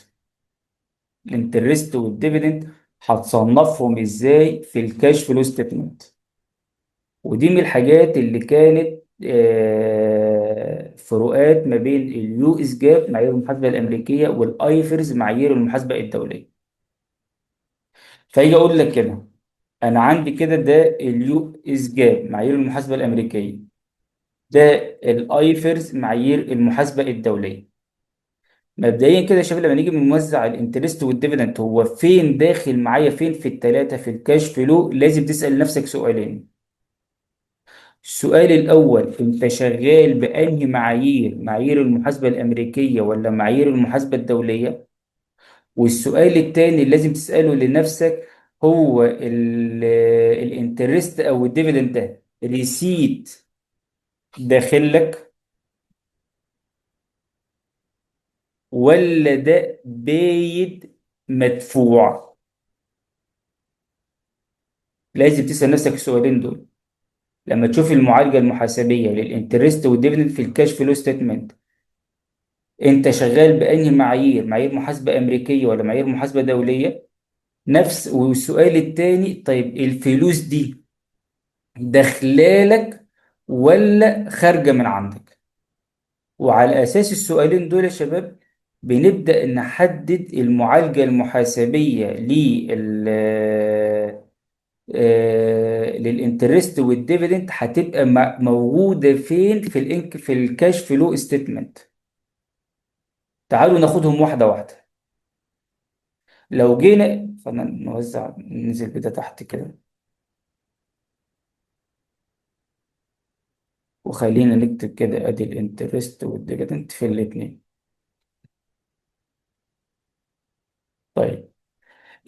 الانترست والديفيدند هتصنفهم ازاي في الكاش فلو ستيتمنت؟ ودي من الحاجات اللي كانت فروقات ما بين اليو اس جاب معايير المحاسبه الامريكيه والايفرز معايير المحاسبه الدوليه. فاجي اقول لك كده، انا عندي كده ده اليو اس جاب معايير المحاسبه الامريكيه، ده الايفرز معايير المحاسبه الدوليه. مبدئيا كده يا شباب، لما نيجي بنوزع الانترست والديفيدند هو فين داخل معايا، فين في الثلاثه في الكاش فلو، لازم تسال نفسك سؤالين. السؤال الأول، أنت شغال بأنهي معايير، معايير المحاسبة الأمريكية ولا معايير المحاسبة الدولية؟ والسؤال التاني اللي لازم تسأله لنفسك، هو الانترست أو الديفيدند ده ريسيت داخل لك ولا ده بايد مدفوع؟ لازم تسأل نفسك السؤالين دول لما تشوف المعالجة المحاسبية للانترست والديفيدند في الكاش فلو ستيتمنت. انت شغال بأنهي معايير، معايير محاسبة أمريكية ولا معايير محاسبة دولية؟ نفس. والسؤال التاني، طيب الفلوس دي داخلالك ولا خارجة من عندك؟ وعلى أساس السؤالين دول يا شباب بنبدأ نحدد المعالجة المحاسبية للانترست والديفيدند هتبقى موجودة فين في الكاش فلو ستيتمنت. تعالوا ناخدهم واحدة واحدة. لو جينا نوزع، ننزل كده تحت كده، وخلينا نكتب كده ادي الانترست والديفيدند في الاثنين. طيب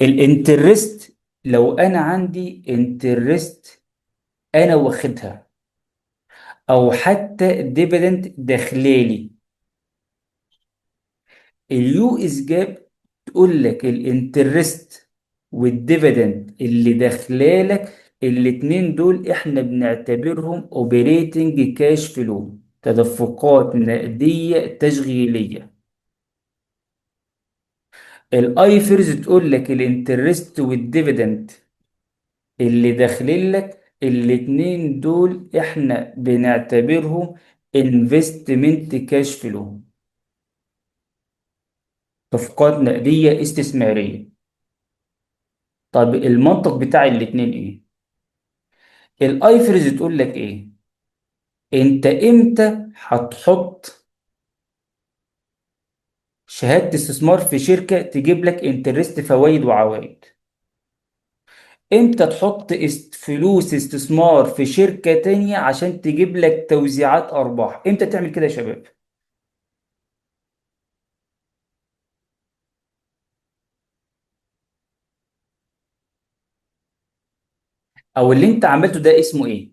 الانترست، لو انا عندي انترست انا واخدها او حتى ديفيدند داخلالي، اليو اس جاب تقول لك الانترست والديفيدند اللي داخلالك الاتنين دول احنا بنعتبرهم اوبريتنج كاش فلو، تدفقات نقدية تشغيلية. الايفرز تقول لك الانترست والديفيدند اللي داخلين لك الاتنين دول احنا بنعتبرهم انفستمنت كاش فلو، تدفقات نقدية استثمارية. طب المنطق بتاع الاتنين ايه؟ الايفرز تقول لك ايه؟ انت امتى هتحط شهادة استثمار في شركة تجيب لك انترست فوائد وعوائد؟ امتى تحط فلوس استثمار في شركة تانية عشان تجيب لك توزيعات ارباح؟ امتى تعمل كده يا شباب؟ او اللي انت عملته ده اسمه ايه؟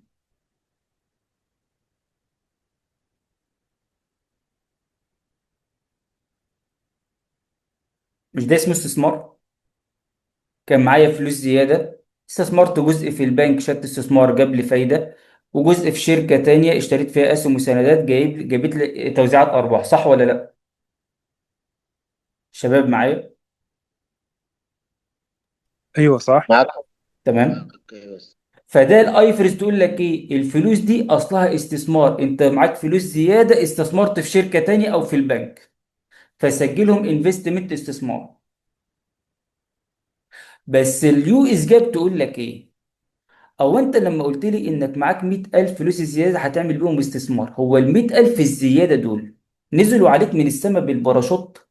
مش ده اسمه استثمار؟ كان معايا فلوس زيادة، استثمرت جزء في البنك شهادة استثمار جاب لي فايدة، وجزء في شركة تانية اشتريت فيها اسهم وسندات جابت لي توزيعات ارباح، صح ولا لا؟ شباب معايا؟ ايوه صح. معاك. تمام. اوكي بس. فده الايفرز تقول لك ايه؟ الفلوس دي اصلها استثمار، انت معاك فلوس زيادة استثمرت في شركة تانية او في البنك، فسجلهم انفستمنت استثمار. بس اليو اس جاب تقول لك ايه؟ او انت لما قلت لي انك معاك 100,000 فلوس زياده هتعمل بيهم استثمار، هو ال 100,000 الزياده دول نزلوا عليك من السماء بالباراشوت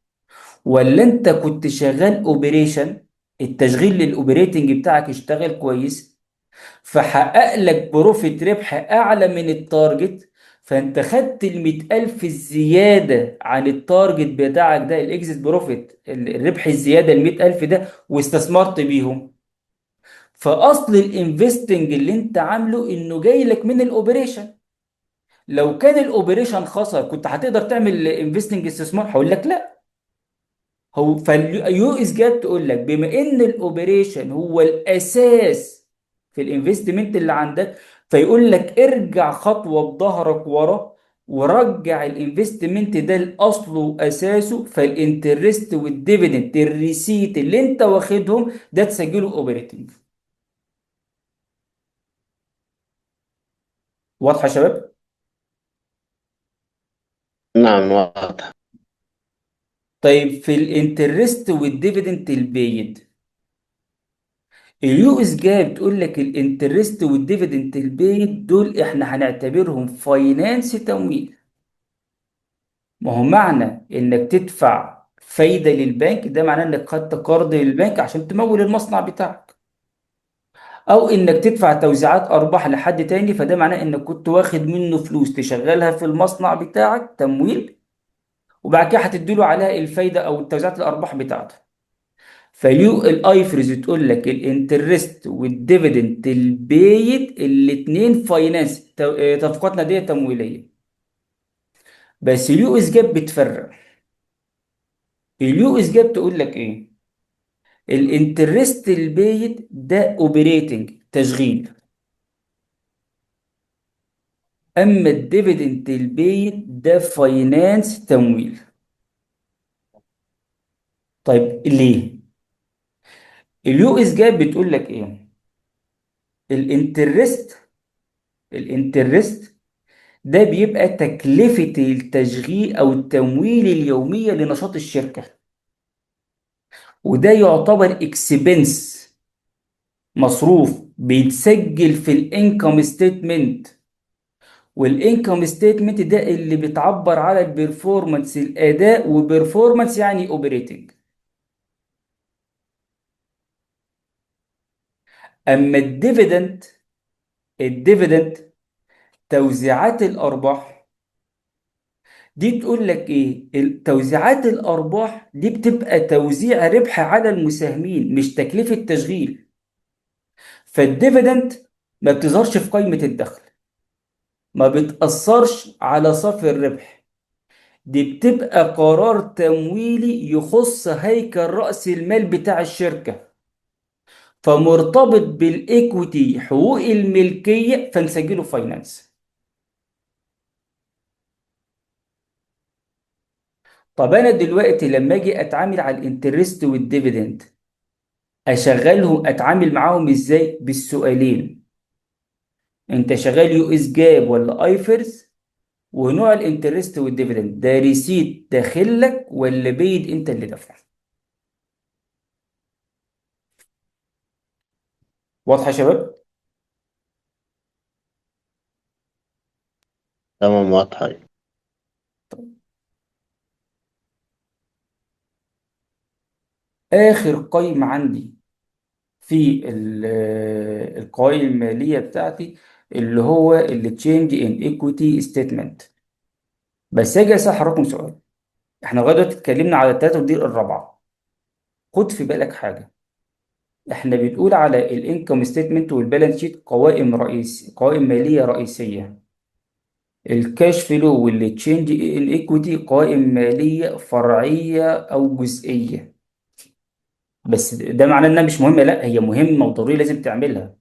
ولا انت كنت شغال اوبريشن، التشغيل للاوبريتنج بتاعك اشتغل كويس فحقق لك بروفيت ربح اعلى من التارجت، فانت خدت ال 100,000 الزياده عن التارجت بتاعك ده، الاكزيت بروفيت الربح الزياده ال 100,000 ده واستثمرت بيهم. فاصل الانفستنج اللي انت عامله انه جاي لك من الاوبريشن. لو كان الاوبريشن خسر كنت هتقدر تعمل انفستنج استثمار؟ هقول لك لا. هو فاليو اس جاب تقول لك بما ان الاوبريشن هو الاساس في الانفستمنت اللي عندك، فيقول لك ارجع خطوه بظهرك ورا ورجع الانفستمنت ده لاصله واساسه، فالانترست والديفيدند الريسيت اللي انت واخدهم ده تسجله اوبريتنج. واضحه يا شباب؟ نعم واضح. طيب في الانترست والديفيدنت البايد، اليو اس جاي بتقول لك الانترست والديفيدنت البايد دول احنا هنعتبرهم فاينانس تمويل. ما هو معنى انك تدفع فايدة للبنك ده معناه انك خدت قرض للبنك عشان تمول المصنع بتاعك، او انك تدفع توزيعات ارباح لحد تاني، فده معناه انك كنت واخد منه فلوس تشغلها في المصنع بتاعك تمويل، وبعد كده هتديله عليها الفايدة او توزيعات الارباح بتاعته. فاليو الايفرز تقول لك الانترست والديفيدند البايد الاتنين فاينانس، تفقاتنا دي تمويليه. بس اليو اس جاب بتفرق. اليو اس جاب تقول لك ايه؟ الانترست البايد ده اوبريتنج تشغيل، اما الديفيدند البايد ده فاينانس تمويل. طيب ليه؟ اليو اس جاب بتقول لك ايه؟ الانترست، الانترست ده بيبقى تكلفة التشغيل أو التمويل اليومية لنشاط الشركة، وده يعتبر اكسبنس، مصروف بيتسجل في الانكم ستيتمنت. والانكم ستيتمنت ده اللي بتعبر على البرفورمانس، الأداء، وبرفورمانس يعني اوبريتنج. أما الديفيدند، الديفيدند توزيعات الأرباح، دي تقول لك ايه؟ توزيعات الارباح دي بتبقى توزيع ربح على المساهمين مش تكلفة تشغيل. فالديفيدند ما بتظهرش في قائمة الدخل، ما بتأثرش على صافي الربح، دي بتبقى قرار تمويلي يخص هيكل رأس المال بتاع الشركة، فمرتبط بالايكويتي حقوق الملكية، فنسجله فاينانس. طب انا دلوقتي لما اجي اتعامل على الانترست والديفيدند، اشغلهم اتعامل معاهم ازاي؟ بالسؤالين: انت شغال يو اس جاب ولا ايفرز؟ ونوع الانترست والديفيدند ده ريسيت داخل لك ولا بيد انت اللي دافعه. واضحه يا شباب؟ تمام واضحة. اخر قائمه عندي في القوائم الماليه بتاعتي اللي هو اللي تشينج ان ايكويتي ستيتمنت. بس اجي اسالكم سؤال: احنا لغايه دلوقتي اتكلمنا على الثلاثه ودي الرابعه. خد في بالك حاجه، احنا بنقول على الانكم ستيتمنت والبالانس شيت قوائم قوائم ماليه رئيسيه. الكاش فلو واللي تشينج ان ايكويتي قوائم ماليه فرعيه او جزئيه. بس ده معناه انها مش مهمه؟ لا، هي مهمه وضروري لازم تعملها.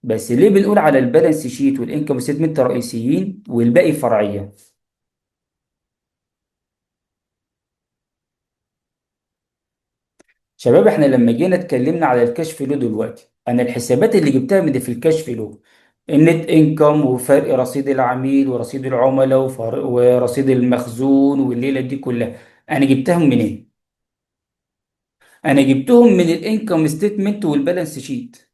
بس ليه بنقول على البالانس شيت والانكم ستيتمنت رئيسيين والباقي فرعيه؟ شباب احنا لما جينا اتكلمنا على الكاش فلو دلوقتي، انا الحسابات اللي جبتها من في الكاش فلو، النت انكم وفرق رصيد العميل ورصيد العملاء ورصيد المخزون والليله دي كلها، انا جبتهم منين؟ انا جبتهم من الانكم ستيتمنت والبالانس شيت.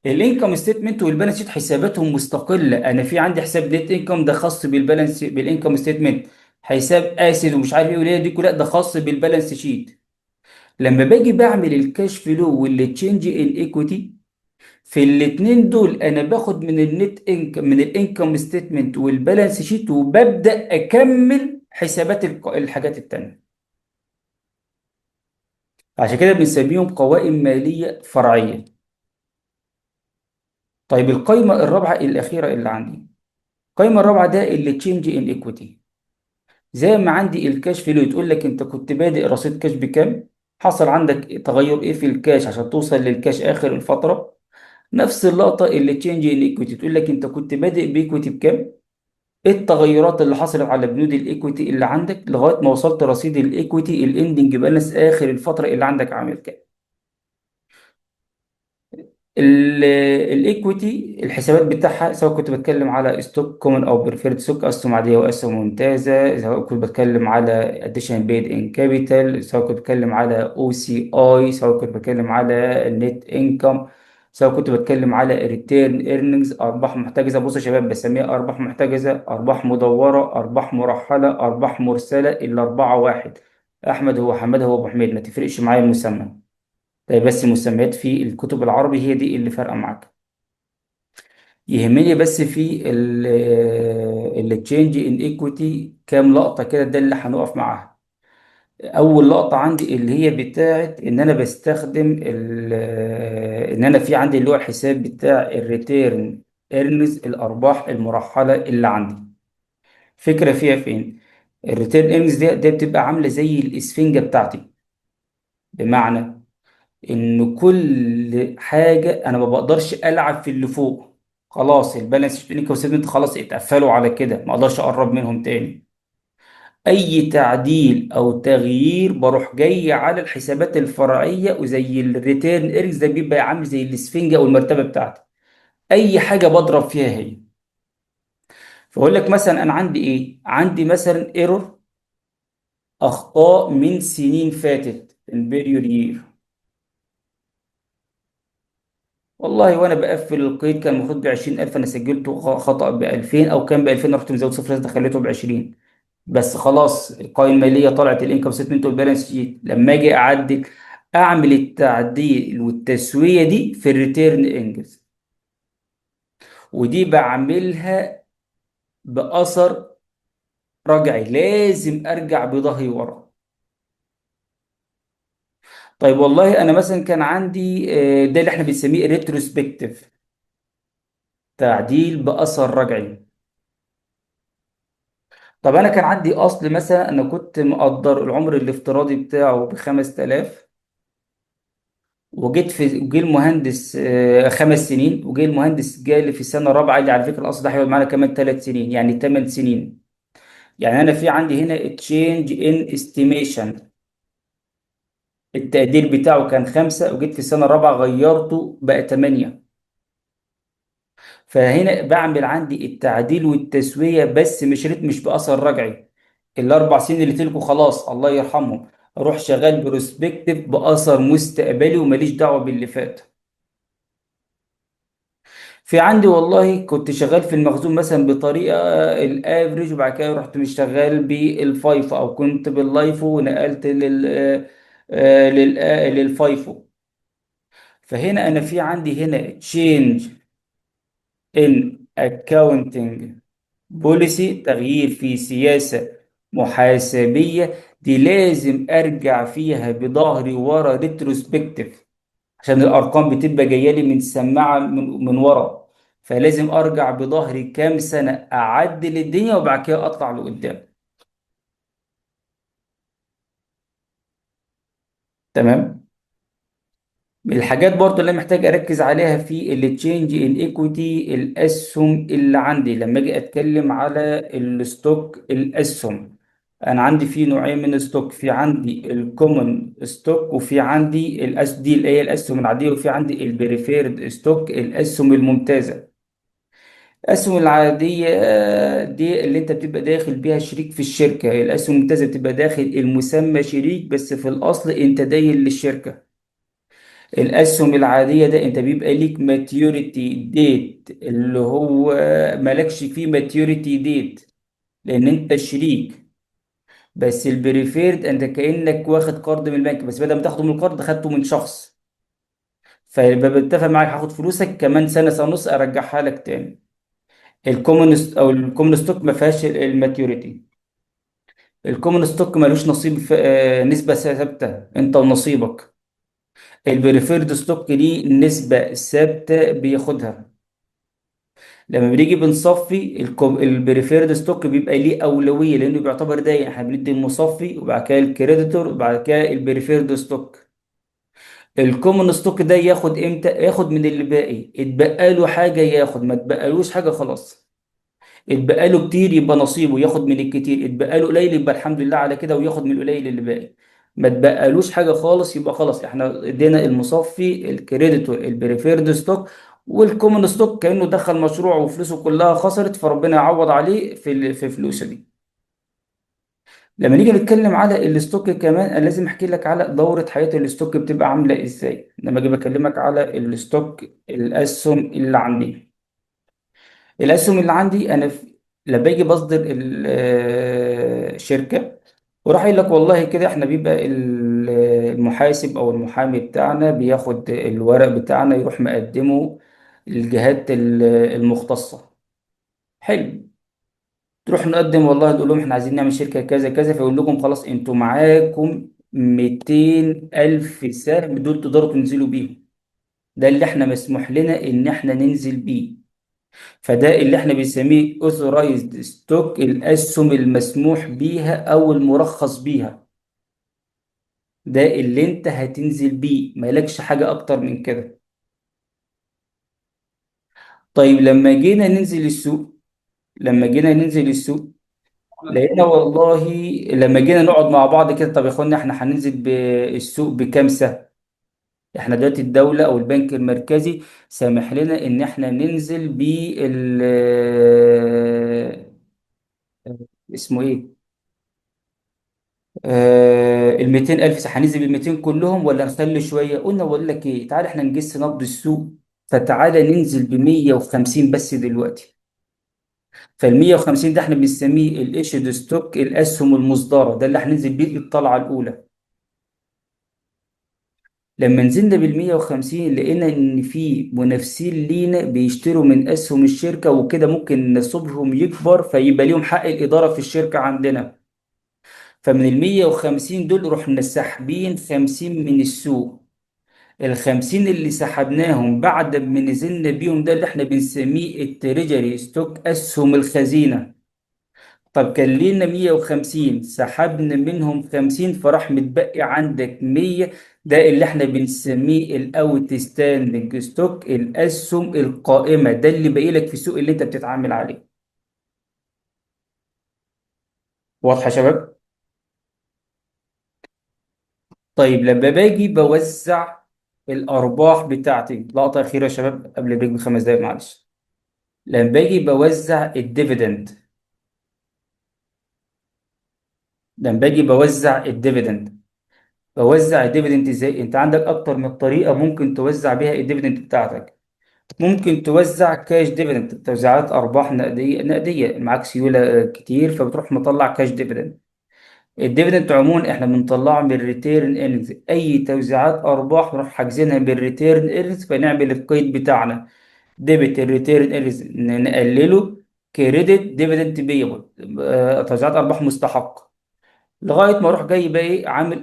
الانكم ستيتمنت والبالانس شيت حساباتهم مستقله، انا في عندي حساب نت انكم ده خاص بالبالانس بالانكم ستيتمنت، حساب اسد ومش عارف ايه وليه دي كلها ده خاص بالبالانس شيت. لما باجي بعمل الكاش فلو واللي تشينج ان ايكويتي، في الاتنين دول انا باخد من النت انكم من الانكم ستيتمنت والبالانس شيت وببدا اكمل حسابات الحاجات التانيه. عشان كده بنسميهم قوائم ماليه فرعيه. طيب القايمه الرابعه الاخيره اللي عندي، القايمه الرابعه ده اللي تشينج ان ايكويتي. زي ما عندي الكاش فلو تقول لك انت كنت بادئ رصيد كاش بكام، حصل عندك تغير ايه في الكاش عشان توصل للكاش اخر الفتره. نفس اللقطه اللي تشينج ان ايكويتي تقول لك انت كنت بادئ بايكويتي بكام، ايه التغيرات اللي حصلت على بنود الايكويتي اللي عندك لغايه ما وصلت رصيد الايكويتي الاندنج بالانس اخر الفتره اللي عندك عامل كام. الايكويتي الحسابات بتاعها، سواء كنت بتكلم على ستوك كومن او بريفيرد ستوك، اسهم عاديه واسهم ممتازه، سواء كنت بتكلم على اديشن بيد ان كابيتال، سواء كنت بتكلم على او سي اي، سواء كنت بتكلم على النت انكم، سواء كنت بتكلم على ريتيرن ايرنينجز، ارباح محتجزه. بصوا يا شباب، بسميها ارباح محتجزه، ارباح مدوره، ارباح مرحله، ارباح مرسله، الاربعه واحد. احمد هو حماد هو ابو حميد، ما تفرقش معايا المسمى. طيب بس المسميات في الكتب العربي هي دي اللي فارقة معاك. يهمني بس في التشينج ان ايكويتي كام لقطة كده، ده اللي هنقف معاها. أول لقطة عندي اللي هي بتاعت إن أنا بستخدم إن أنا في عندي اللي هو الحساب بتاع الريتيرن ايرنز، الأرباح المرحلة اللي عندي. فكرة فيها فين؟ الريتيرن ايرنز دي بتبقى عاملة زي الإسفنجة بتاعتي. بمعنى ان كل حاجه انا ما بقدرش العب في اللي فوق. خلاص البالانس شيت انكم ستمنت خلاص اتقفلوا على كده، ما اقدرش اقرب منهم تاني. اي تعديل او تغيير بروح جاي على الحسابات الفرعيه، وزي الريتيرن ايرنز ده بيبقى عامل زي الاسفنجه او المرتبه بتاعتي. اي حاجه بضرب فيها هي. فاقول لك مثلا انا عندي ايه، عندي مثلا ايرور، اخطاء من سنين فاتت، البيريود يير. والله وانا بقفل القيد كان المفروض ب 20,000، انا سجلته خطأ ب 2000، او كان ب 2000 رحت مزود صفر ده خليته ب 20. بس خلاص القائمه الماليه طلعت، الانكم ستمنت والبالانس شيت، لما اجي اعدل اعمل التعديل والتسويه دي في الريتيرن انجز. ودي بعملها باثر رجعي، لازم ارجع بظهري ورا. طيب والله انا مثلا كان عندي ده اللي احنا بنسميه ريتروسبكتيف، تعديل باثر رجعي. طب انا كان عندي اصل، مثلا انا كنت مقدر العمر الافتراضي بتاعه ب 5000، جه المهندس 5 سنين، وجه المهندس جالي في السنه الرابعه قال لي على فكره الاصل ده هيقعد معانا كمان 3 سنين، يعني 8 سنين. يعني انا في عندي هنا تشينج ان استيميشن، التقدير بتاعه كان 5، وجيت في السنه الرابعه غيرته بقى 8. فهنا بعمل عندي التعديل والتسوية، بس مش بأثر رجعي. ال4 سنين اللي تلكوا خلاص الله يرحمهم، اروح شغال بروسبكتيف بأثر مستقبلي، وماليش دعوة باللي فات. في عندي والله كنت شغال في المخزون مثلا بطريقة الافريج، وبعد كده رحت مش شغال بالفايفو، او كنت باللايفو ونقلت للفايفو. فهنا انا في عندي هنا تشينج ان اكاونتنج بوليسي، تغيير في سياسة محاسبية، دي لازم ارجع فيها بظهري ورا ريتروسبكتيف، عشان الارقام بتبقى جايه لي من سماعه من ورا. فلازم ارجع بظهري كام سنه، اعدل الدنيا وبعد كده اطلع لقدام. تمام. من الحاجات برضو اللي أنا محتاج اركز عليها في التشينج ان ايكويتي، الاسهم اللي عندي لما اجي اتكلم على الستوك الاسهم. انا عندي في نوعين من الستوك، في عندي الكومن ستوك، وفي عندي دي اللي هي الاسهم العاديه، وفي عندي البريفيرد ستوك، الاسهم الممتازه. الاسهم العاديه دي اللي انت بتبقى داخل بيها شريك في الشركه، الاسهم الممتازه بتبقى داخل المسمى شريك، بس في الاصل انت داين للشركه. الاسهم العاديه ده انت بيبقى ليك ماتيوريتي ديت، اللي هو مالكش فيه ماتيوريتي ديت لان انت شريك. بس البريفيرد انت كانك واخد قرض من البنك، بس بدل ما تاخده من القرض خدته من شخص، فيبقى بتفق معاك هاخد فلوسك كمان سنه سنه ونص ارجعها لك تاني. الكومونست او الكومون ستوك ما فيهاش الماتيوريتي. الكومون ستوك ملوش نصيب في نسبه ثابته انت ونصيبك. البريفيرد ستوك ليه نسبه ثابته بياخدها. لما بنيجي بنصفي البريفيرد ستوك بيبقى ليه اولويه، لانه بيعتبر داين، احنا بندي المصفي وبعد كده الكريديتور وبعد كده البريفيرد ستوك. الكومون ستوك ده ياخد امتى؟ ياخد من اللي باقي، اتبقى له حاجه ياخد، ما اتبقالوش حاجه خلاص. اتبقى له كتير يبقى نصيبه ياخد من الكتير، اتبقى له قليل يبقى الحمد لله على كده وياخد من القليل اللي باقي. ما تبقالوش حاجه خالص، يبقى خلاص احنا ادينا المصفي الكريديتور البريفيرد ستوك، والكومن ستوك كانه دخل مشروع وفلوسه كلها خسرت، فربنا يعوض عليه في فلوسه دي. لما نيجي نتكلم على الستوك كمان، انا لازم احكي لك على دورة حياة الستوك بتبقى عاملة ازاي. لما اجي بكلمك على الستوك، الاسهم اللي عندي، الاسهم اللي عندي انا لما باجي بصدر الشركة، وراح يقول لك والله كده احنا بيبقى المحاسب او المحامي بتاعنا بياخد الورق بتاعنا يروح مقدمه للجهات المختصة. حلو. تروح نقدم والله، تقول لهم احنا عايزين نعمل شركة كذا كذا، فيقول لكم خلاص انتوا معاكم 200 ألف سهم دول تقدروا تنزلوا بيهم. ده اللي احنا مسموح لنا ان احنا ننزل بيه. فده اللي احنا بنسميه authorized stock، الأسهم المسموح بيها أو المرخص بيها. ده اللي انت هتنزل بيه، مالكش حاجة أكتر من كده. طيب لما جينا ننزل السوق، لقينا والله لما جينا نقعد مع بعض كده، طب يا اخوانا احنا هننزل بالسوق بكام سهم؟ احنا دلوقتي الدولة او البنك المركزي سامح لنا ان احنا ننزل بال اسمه ايه، ال 200 الف سهم. هننزل بال 200 كلهم ولا نخلي شوية؟ قلنا بقول لك ايه، تعالى احنا نجس نبض السوق، فتعالى ننزل ب 150 بس دلوقتي. فال 150 ده احنا بنسميه الايشيد ستوك، الاسهم المصدرة، ده اللي هننزل بيه الطلعة الاولى. لما نزلنا بالمية وخمسين لقينا إن في منافسين لينا بيشتروا من أسهم الشركة، وكده ممكن نصيبهم يكبر فيبقى ليهم حق الإدارة في الشركة عندنا. فمن المية وخمسين دول رحنا ساحبين 50 من السوق. الخمسين اللي سحبناهم بعد ما نزلنا بيهم ده اللي احنا بنسميه التريجري ستوك، أسهم الخزينة. طب كان لينا 150، سحبنا منهم 50، فراح متبقي عندك 100. ده اللي احنا بنسميه الاوت ستاندنج ستوك، الاسهم القائمه، ده اللي باقي لك في السوق اللي انت بتتعامل عليه. واضحه يا شباب؟ طيب لما باجي بوزع الارباح بتاعتي، لقطه اخيره يا شباب قبل البريك ب5 دقايق معلش. لما باجي بوزع الديفيدند، بوزع الديفيدند ازاي؟ انت عندك اكتر من طريقه ممكن توزع بيها الديفيدند بتاعتك. ممكن توزع كاش ديفيدند، توزيعات ارباح نقديه، معاك سيوله كتير فبتروح مطلع كاش ديفيدند. الديفيدند عموما احنا بنطلعه من الريتيرن ايرنز، اي توزيعات ارباح نروح حاجزينها بالريتيرن ايرنز، فنعمل القيد بتاعنا ديبت الريتيرن ايرنز نقلله كريدت ديفيدند بيبل، توزيعات ارباح مستحقه، لغايه ما اروح جاي بقى ايه عامل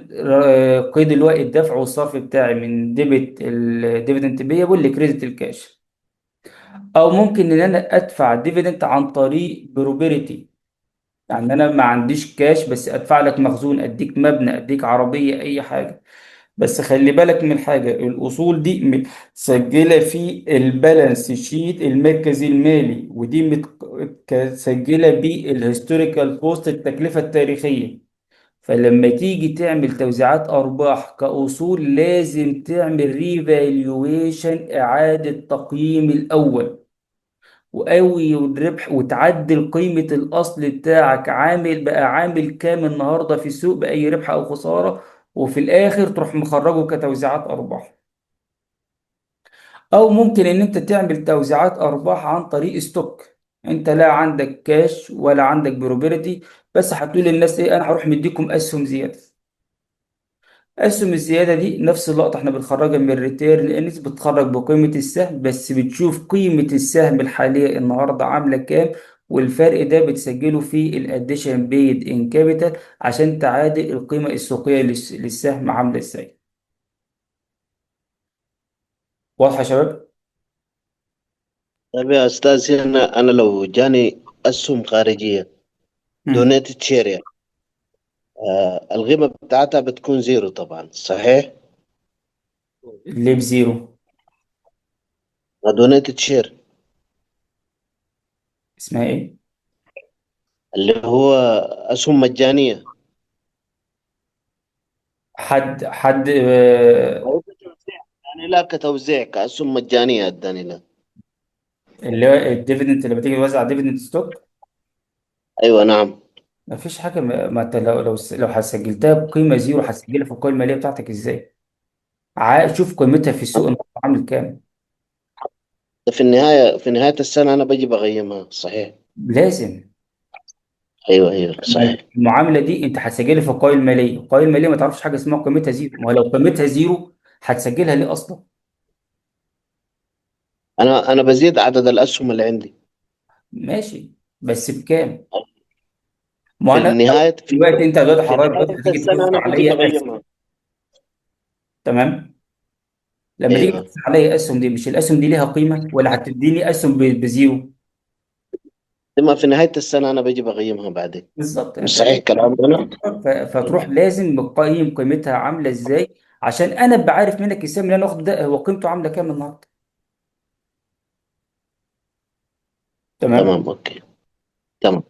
قيد اللي هو الدفع والصرف بتاعي من ديبت الديفيدند بيبل لكريدت الكاش. او ممكن ان انا ادفع ديفيدند عن طريق بروبرتي، يعني انا ما عنديش كاش بس ادفع لك مخزون، اديك مبنى، اديك عربية، اي حاجة. بس خلي بالك من حاجة، الاصول دي متسجلة في البالانس شيت المركزي المالي، ودي متسجلة بالهيستوريكال كوست، التكلفة التاريخية. فلما تيجي تعمل توزيعات ارباح كاصول لازم تعمل ريفالويشن، اعادة تقييم الاول، وقوي والربح، وتعدل قيمة الأصل بتاعك، عامل بقى عامل كام النهاردة في السوق بأي ربح أو خسارة، وفي الآخر تروح مخرجه كتوزيعات أرباح. أو ممكن إن أنت تعمل توزيعات أرباح عن طريق ستوك، أنت لا عندك كاش ولا عندك بروبرتي، بس هتقول للناس إيه، أنا هروح مديكم أسهم زيادة. اسهم الزياده دي نفس اللقطه احنا بنخرجها من الريتيرن انس، بتخرج بقيمه السهم، بس بتشوف قيمه السهم الحاليه النهارده عامله كام، والفرق ده بتسجله في الاديشن بيد ان كابيتال عشان تعادل القيمه السوقيه للسهم عامله ازاي. واضحه يا شباب؟ طيب يا أستاذ، هنا أنا لو جاني أسهم خارجية مم. دونيتد شير يعني، القيمة بتاعتها بتكون زيرو طبعا، صحيح؟ ليه بزيرو؟ دونيتد شير اسمها ايه؟ اللي هو أسهم مجانية. حد أو كتوزيع، يعني لا كتوزيع كأسهم مجانية اداني لا. اللي هو الديفيدنت لما تيجي توزع ديفيدنت ستوك. ايوه نعم. ما فيش حاجه، ما انت لو هسجلتها بقيمه زيرو هتسجلها في القائمه الماليه بتاعتك ازاي؟ شوف قيمتها في السوق النهارده عامل كام. في نهاية السنة انا بجي بقيمها صحيح. لازم. ايوه ايوه ما صحيح. المعامله دي انت هتسجلها في القائمه الماليه، القائمه الماليه ما تعرفش حاجه اسمها قيمتها زيرو، ما هو لو قيمتها زيرو هتسجلها ليه اصلا؟ انا بزيد عدد الاسهم اللي عندي. ماشي، بس بكام؟ ما في انا النهاية في دلوقتي انت دلوقتي في حضرتك نهاية دلوقتي هتيجي السنة توزع انا بجي عليا اسهم. بقيمها. تمام. لما تيجي ايوه. توزع عليا اسهم دي، مش الاسهم دي ليها قيمه ولا هتديني اسهم بزيرو؟ لما في نهاية السنة انا بجي بقيمها بعدين. بالظبط. مش صحيح كلام انا؟ فتروح لازم بتقيم قيمتها عامله ازاي، عشان انا ابقى عارف منك السهم اللي انا واخده ده هو قيمته عامله كام النهارده. تمام. تمام اوكي. تمام.